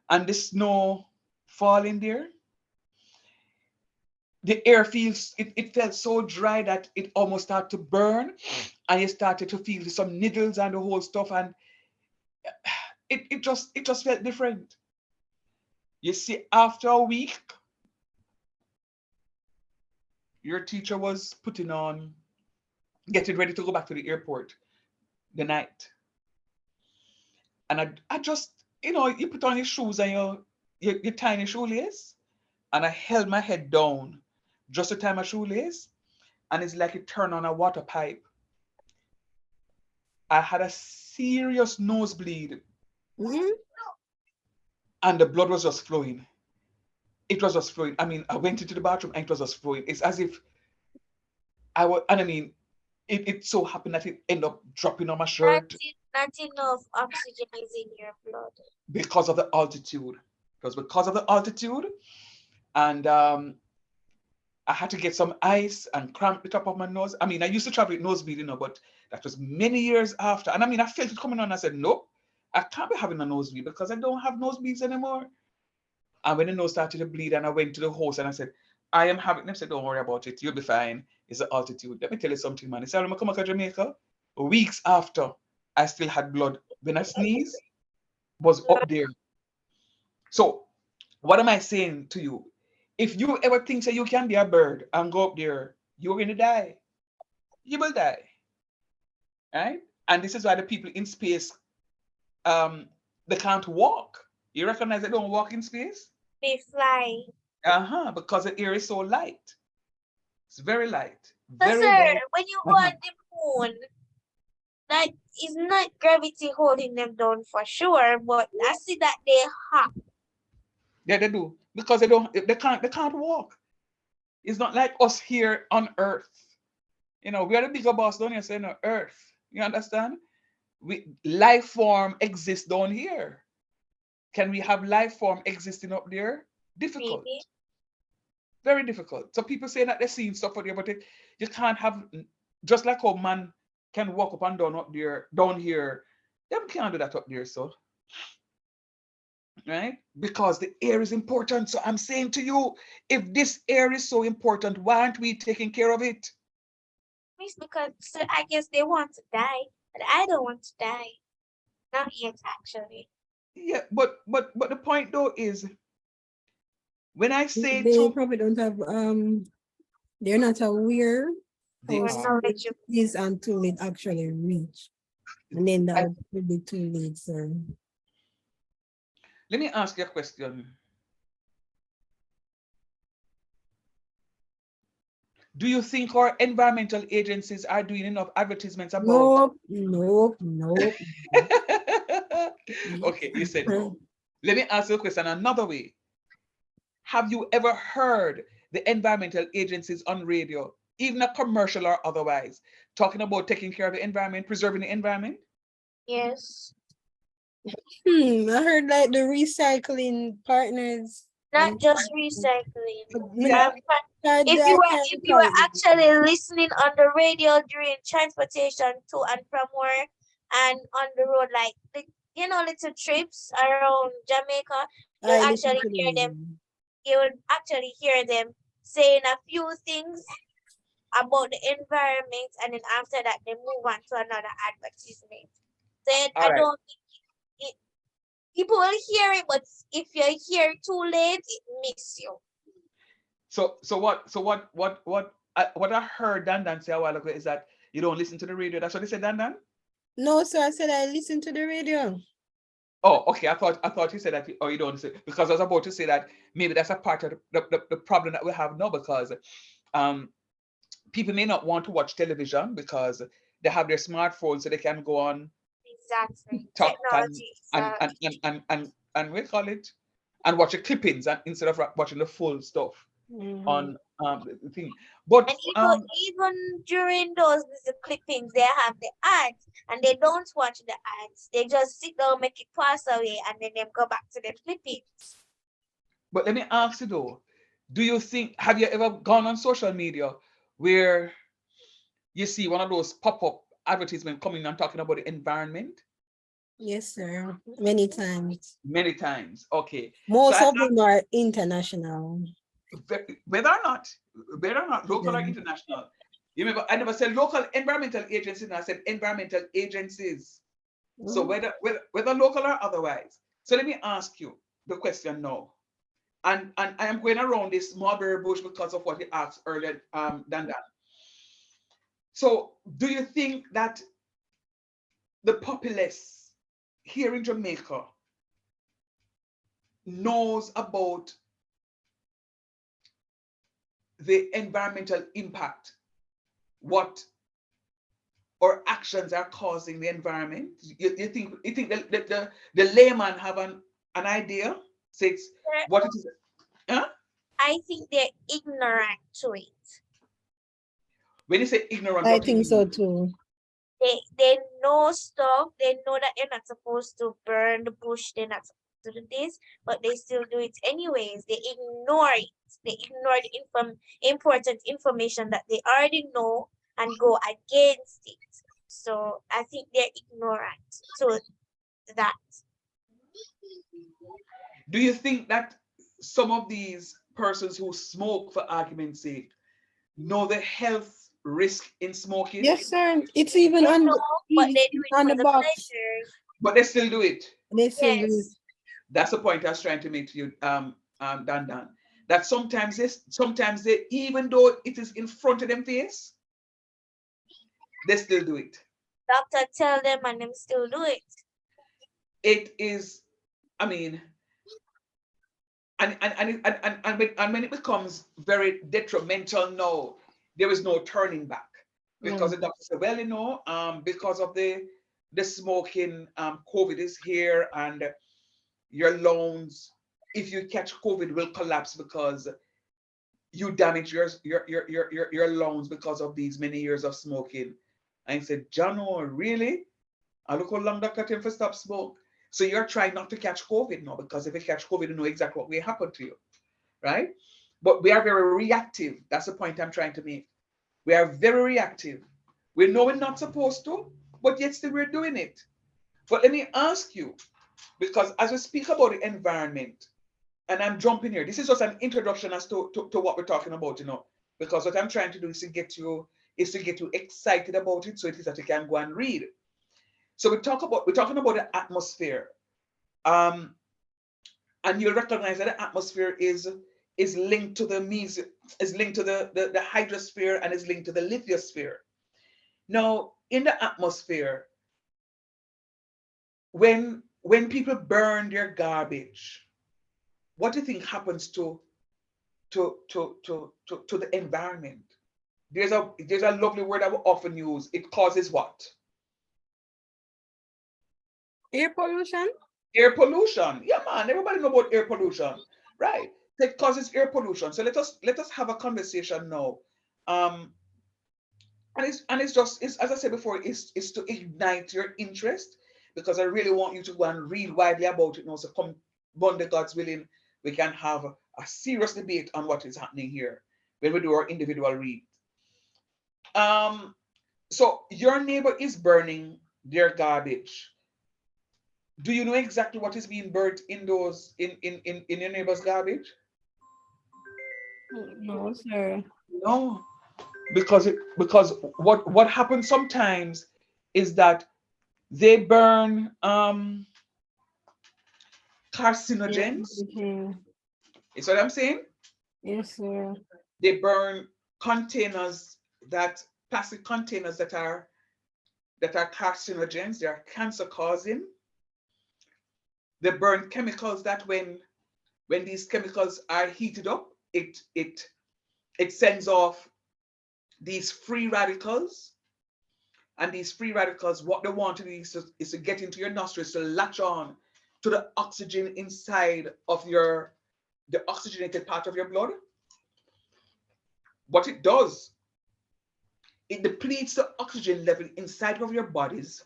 Speaker 2: and the snow falling there, the air it felt so dry that it almost started to burn, and you started to feel some needles and the whole stuff, and it just felt different. You see, after a week, your teacher was putting on, getting ready to go back to the airport the night. And I just, you put on your shoes and your tiny shoelace, and I held my head down just to tie my shoelace, and it's like it turned on a water pipe. I had a serious nosebleed,
Speaker 1: Mhm.
Speaker 2: and the blood was just flowing. It was just flowing. I mean, I went into the bathroom and it was just flowing. It's as if I was, and I mean, it so happened that it ended up dropping on my
Speaker 3: Not,
Speaker 2: shirt
Speaker 3: not enough oxygen is in your blood.
Speaker 2: because of the altitude. It was because of the altitude, and I had to get some ice and cramp the top of my nose. I mean, I used to travel with nosebleed, but that was many years after. And I mean, I felt it coming on. I said, nope, I can't be having a nosebleed because I don't have nosebleeds anymore. And when the nose started to bleed, and I went to the host and I said, I am having them. Said, don't worry about it. You'll be fine. It's the altitude. Let me tell you something, man. He said, when I come back to Jamaica, weeks after, I still had blood. When I sneeze, was up there. So, what am I saying to you? If you ever think that you can be a bird and go up there, you're going to die. You will die. Right? And this is why the people in space, they can't walk. You recognize they don't walk in space?
Speaker 3: They fly.
Speaker 2: Because the air is so light. It's very light.
Speaker 3: So,
Speaker 2: Very,
Speaker 3: sir,
Speaker 2: very.
Speaker 3: when you go
Speaker 2: Uh-huh.
Speaker 3: on the moon, that is not gravity holding them down for sure, but I see that they hop.
Speaker 2: Yeah, they do. Because they can't walk. It's not like us here on Earth. You know, we are the bigger boss down here, saying on Earth. You understand? Life form exists down here. Can we have life form existing up there? Difficult.
Speaker 3: Maybe.
Speaker 2: Very difficult. So people say that they're seeing stuff out there, but you can't have, just like how man can walk up and down up there, down here, them can't do that up there, so right? Because the air is important. So I'm saying to you, if this air is so important, why aren't we taking care of it?
Speaker 3: It's because so I guess they want to die, but I don't want to die. Not yet, actually.
Speaker 2: Yeah, but the point though is when I say
Speaker 1: They
Speaker 2: to
Speaker 1: probably don't have they're not aware
Speaker 2: they
Speaker 1: how
Speaker 3: Or
Speaker 2: are,
Speaker 3: knowledge of
Speaker 1: it is until it actually reach. And then that would be too late, sir.
Speaker 2: let me ask you a question. Do you think our environmental agencies are doing enough advertisements about?
Speaker 1: Nope.
Speaker 2: Okay, you said no. Let me ask you a question another way. Have you ever heard the environmental agencies on radio, even a commercial or otherwise, talking about taking care of the environment, preserving the environment?
Speaker 3: yes.
Speaker 1: I heard like the recycling partners.
Speaker 3: Not just recycling.
Speaker 2: Yeah.
Speaker 3: If you were actually listening on the radio during transportation to and from work and on the road, like little trips around Jamaica, you'll actually hear them. You would actually hear them saying a few things about the environment, and then after that they move on to another advertisement. Then
Speaker 2: All
Speaker 3: I
Speaker 2: right.
Speaker 3: don't think people will hear it, but if you hear too late, it miss you.
Speaker 2: So what I heard Dan Dan say a while ago is that you don't listen to the radio. That's what they said, Dan Dan?
Speaker 1: No, sir, I said I listen to the radio.
Speaker 2: Oh, okay. I thought you said that, or you don't listen, because I was about to say that maybe that's a part of the problem that we have now, because people may not want to watch television because they have their smartphones, so they can go on
Speaker 3: Exactly.
Speaker 2: TikTok
Speaker 3: Technology.
Speaker 2: and we call it, and watch the clippings and instead of watching the full stuff on the thing. But
Speaker 3: And even during those little clippings, they have the ads, and they don't watch the ads. They just sit down, make it pass away, and then they go back to the clippings.
Speaker 2: but let me ask you though, do you think, have you ever gone on social media where you see one of those pop-up advertisements coming and talking about the environment?
Speaker 1: Yes, sir. Many times.
Speaker 2: Many times. Okay.
Speaker 1: Most
Speaker 2: So
Speaker 1: of them are international.
Speaker 2: whether or not local or international. You remember, I never said local environmental agencies, I said environmental agencies. So whether local or otherwise. So let me ask you the question now. And I am going around this mulberry bush because of what you asked earlier, Dan Dan. So do you think that the populace here in Jamaica knows about the environmental impact, what our actions are causing the environment? You think the layman have an idea? Says what it is? Huh?
Speaker 3: I think they're ignorant to it.
Speaker 2: When you say ignorant,
Speaker 1: I think so too.
Speaker 3: They know stuff. They know that they're not supposed to burn the bush. They're not supposed to do this, but they still do it anyways. They ignore it. They ignore the important information that they already know and go against it. So I think they're ignorant to that.
Speaker 2: Do you think that some of these persons who smoke, for argument's sake, know the health risk in smoking?
Speaker 1: Yes, sir. It's even
Speaker 3: They
Speaker 1: on
Speaker 3: know, but they do it
Speaker 1: on
Speaker 3: for
Speaker 1: the
Speaker 3: the
Speaker 1: box.
Speaker 3: pleasure.
Speaker 2: But they still do it.
Speaker 1: They still do it.
Speaker 3: Yes.
Speaker 2: That's the point I was trying to make to you, Dan Dan. That sometimes they, even though it is in front of them face, they still do it.
Speaker 3: Doctor tell them and them still do it.
Speaker 2: It is, I mean, and when it becomes very detrimental now, there is no turning back, because the doctor said, well, because of the smoking, COVID is here, and your lungs, if you catch COVID, will collapse because you damage your lungs because of these many years of smoking. And he said, Jano, really? I look how long that got him for stop smoke. So you're trying not to catch COVID now, because if you catch COVID, you know exactly what will happen to you, right? But we are very reactive. That's the point I'm trying to make. We are very reactive. We know we're not supposed to, but yet still we're doing it. But let me ask you, because as we speak about the environment, and I'm jumping here, this is just an introduction as to what we're talking about, because what I'm trying to do is to get you excited about it, so it is that you can go and read. So we're talking about the atmosphere. And you'll recognize that the atmosphere is linked to the the hydrosphere, and is linked to the lithosphere. Now, in the atmosphere, when people burn their garbage, what do you think happens to the environment? There's a lovely word I will often use. It causes what?
Speaker 1: Air pollution?
Speaker 2: Air pollution. Yeah, man. Everybody know about air pollution, right? It causes air pollution. So let us have a conversation now. Um, and it's just, it's, as I said before, it's to ignite your interest, because I really want you to go and read widely about it now. So come Monday, God's willing, we can have a serious debate on what is happening here when we do our individual read. Um, so your neighbor is burning their garbage. Do you know exactly what is being burnt in those in your neighbor's garbage?
Speaker 1: No, sir.
Speaker 2: No, because what happens sometimes is that they burn
Speaker 1: Yeah,
Speaker 2: carcinogens.
Speaker 1: okay.
Speaker 2: Is what I'm saying?
Speaker 1: Yes, sir.
Speaker 2: They burn containers, that plastic containers that are carcinogens, they are cancer causing. They burn chemicals that when these chemicals are heated up, it sends off these free radicals. And these free radicals, what they want to do is to get into your nostrils, to latch on to the oxygen inside of the oxygenated part of your blood. What it does, it depletes the oxygen level inside of your bodies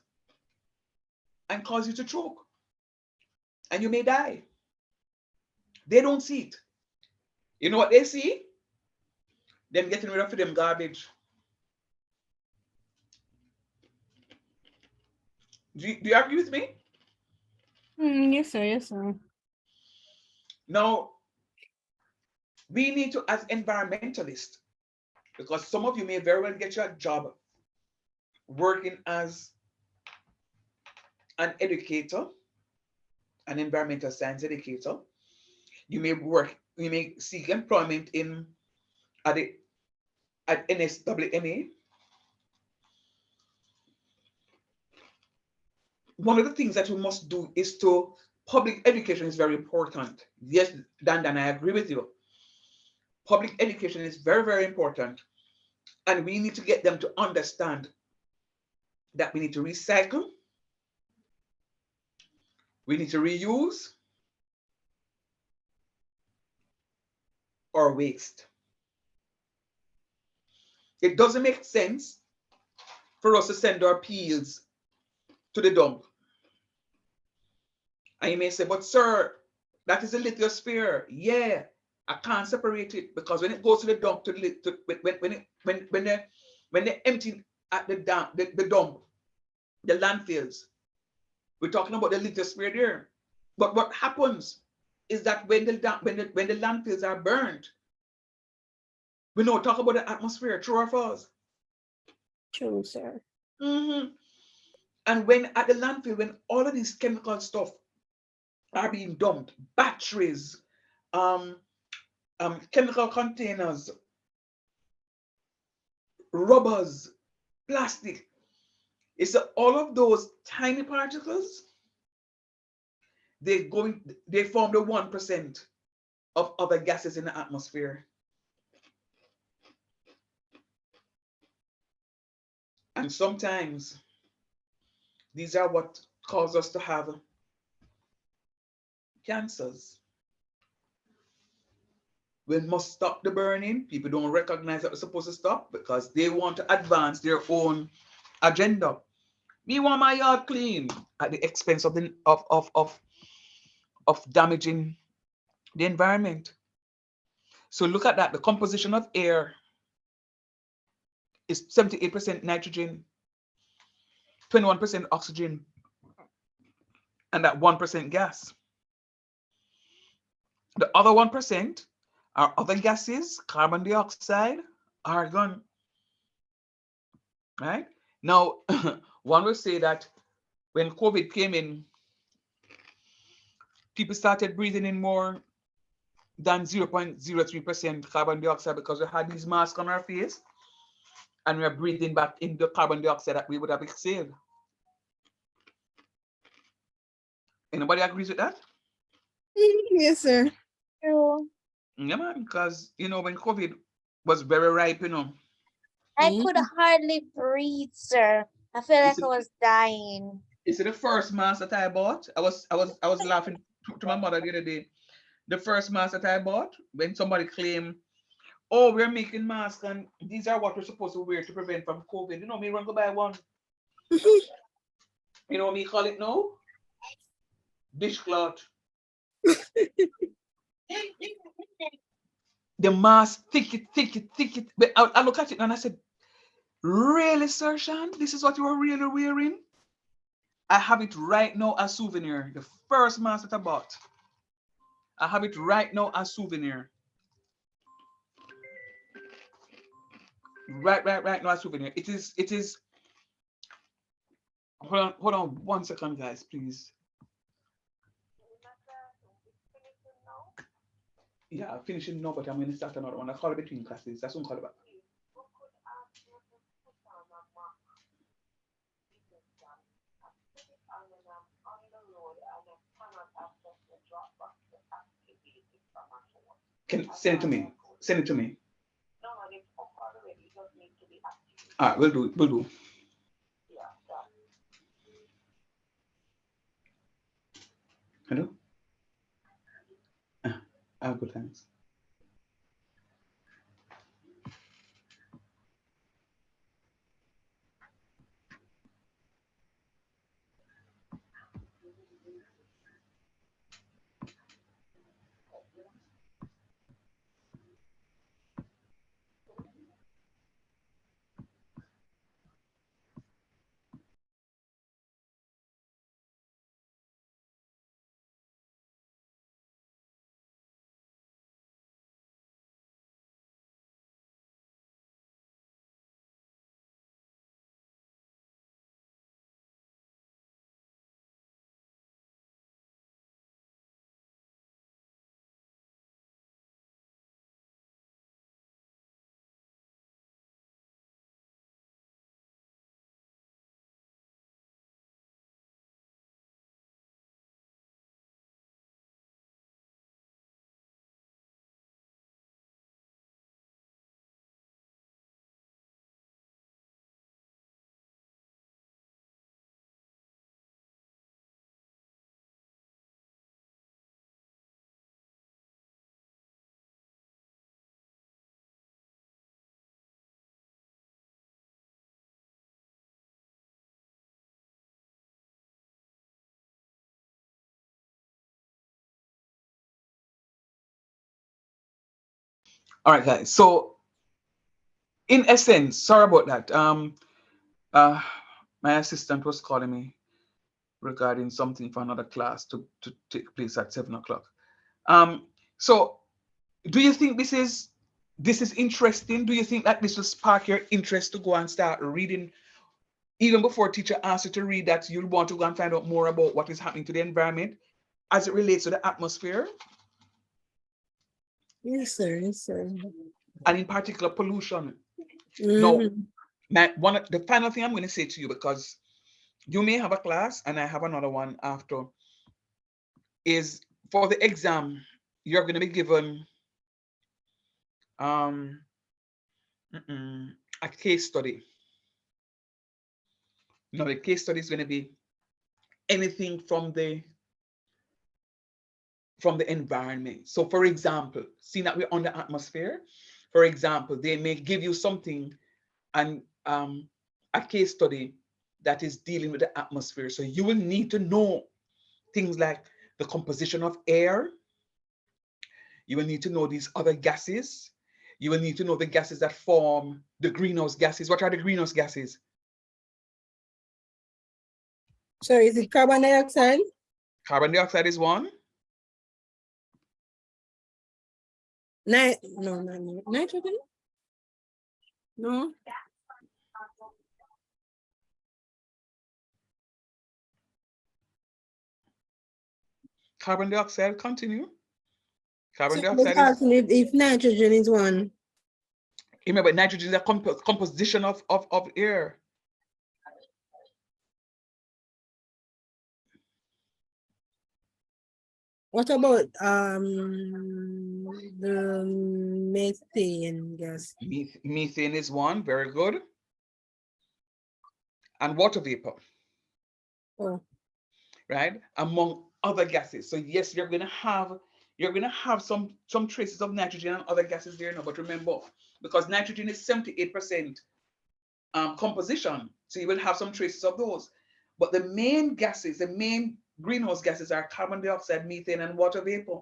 Speaker 2: and cause you to choke. And you may die. They don't see it. You know what they see? Them getting rid of them garbage. Do you agree with me?
Speaker 1: Yes, sir. Yes, sir.
Speaker 2: Now, we need to, as environmentalists, because some of you may very well get your job working as an educator, an environmental science educator. You may seek employment at the at NSWMA. One of the things that we must do is to public education is very important. Yes, Dan, I agree with you. Public education is very, very important. And we need to get them to understand that we need to recycle, we need to reuse, or waste. It doesn't make sense for us to send our peels to the dump. And you may say, but sir, that is a lithosphere. Yeah, I can't separate it, because when it goes to the dump, when they empty at the dump, the landfills, we're talking about the lithosphere there. But what happens is that when the landfills are burned, we know talk about the atmosphere, true or false?
Speaker 1: True, sir.
Speaker 2: Mm-hmm. And when at the landfill, when all of these chemical stuff are being dumped, batteries, um, chemical containers, rubbers, plastic, it's all of those tiny particles, they form the 1% of other gases in the atmosphere. And sometimes these are what cause us to have cancers. we must stop the burning. People don't recognize that we're supposed to stop because they want to advance their own agenda. Me want my yard clean at the expense of damaging the environment. So look at that. The composition of air is 78% nitrogen, 21% oxygen, and that 1% gas. The other 1% are other gases, carbon dioxide, argon. Right? Now, one will say that when COVID came in, people started breathing in more than 0.03% carbon dioxide because we had these masks on our face and we're breathing back in the carbon dioxide that we would have exhaled. Anybody agrees with that?
Speaker 1: Yes, sir.
Speaker 3: True.
Speaker 2: Yeah, man, because, when COVID was very ripe,
Speaker 3: I could hardly breathe, sir. I feel like I was dying.
Speaker 2: It's the first mask that I bought. I was laughing to my mother the other day. The first mask that I bought, when somebody claimed, oh, we're making masks and these are what we're supposed to wear to prevent from COVID. Me run go buy one. You know what me call it now? Dishcloth. The mask, thick it. But I look at it and I said, really, Sir Shan? This is what you are really wearing? I have it right now as souvenir. The first mask that I bought. I have it right now as souvenir. Right now as souvenir. It is. Hold on 1 second, guys, please. Yeah, I'm finishing now, but I'm going to start another one. I call it between classes. That's what I'm calling about. Can send it to me. Send it to me. All right, we'll do. Hello? Good, thanks. All right, guys. So, in essence, sorry about that. My assistant was calling me regarding something for another class to take place at 7 o'clock. So, do you think this is interesting? Do you think that this will spark your interest to go and start reading? Even before teacher asks you to read, that you'll want to go and find out more about what is happening to the environment as it relates to the atmosphere?
Speaker 1: Yes, sir. Yes, sir.
Speaker 2: And in particular, pollution.
Speaker 1: Mhm.
Speaker 2: Now, the final thing I'm going to say to you, because you may have a class and I have another one after, is for the exam, you're going to be given a case study. Now, the case study is going to be anything from the from the environment. So for example, seeing that we're on the atmosphere, for example, they may give you something and a case study that is dealing with the atmosphere. So you will need to know things like the composition of air. You will need to know these other gases. You will need to know the gases that form the greenhouse gases. What are the greenhouse gases?
Speaker 1: So is it carbon dioxide?
Speaker 2: Carbon dioxide is one.
Speaker 1: No, nitrogen? No.
Speaker 2: Carbon dioxide, continue. Carbon
Speaker 1: So I was
Speaker 2: dioxide is,
Speaker 1: asking if nitrogen is one.
Speaker 2: remember, nitrogen is a composition of air.
Speaker 1: What about the methane gas?
Speaker 2: Methane is one, very good. And water vapor,
Speaker 1: Oh,
Speaker 2: right? Among other gases. So yes, you're gonna have some traces of nitrogen and other gases there now. But remember, because nitrogen is 78% composition, so you will have some traces of those. But the main gases, the main greenhouse gases are carbon dioxide, methane, and water vapor.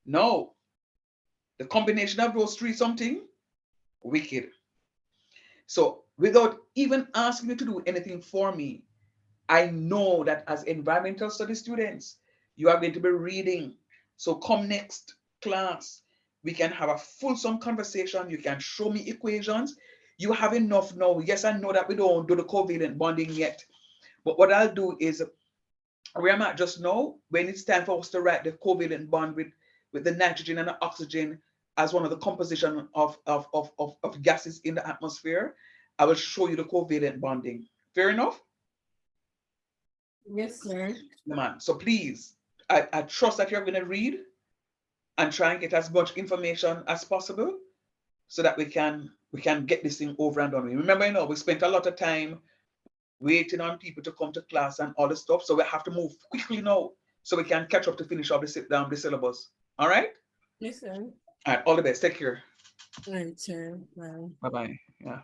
Speaker 2: No, the combination of those three something wicked. So without even asking you to do anything for me, I know that as environmental studies students, you are going to be reading. So come next class, we can have a fulsome conversation. You can show me equations. You have enough now. Yes, I know that we don't do the covalent bonding yet, but what I'll do is where I'm at just now, when it's time for us to write the covalent bond with the nitrogen and the oxygen as one of the composition of gases in the atmosphere, I will show you the covalent bonding. Fair enough?
Speaker 1: yes, sir.
Speaker 2: Man. So please, I trust that you're going to read and try and get as much information as possible so that we can get this thing over and done with. Remember, we spent a lot of time waiting on people to come to class and all the stuff. So we have to move quickly now so we can catch up to finish up the syllabus. All right?
Speaker 1: Yes, sir.
Speaker 2: All right. All the best. Take care.
Speaker 1: Right, sir. Wow.
Speaker 2: Bye-bye. Yeah.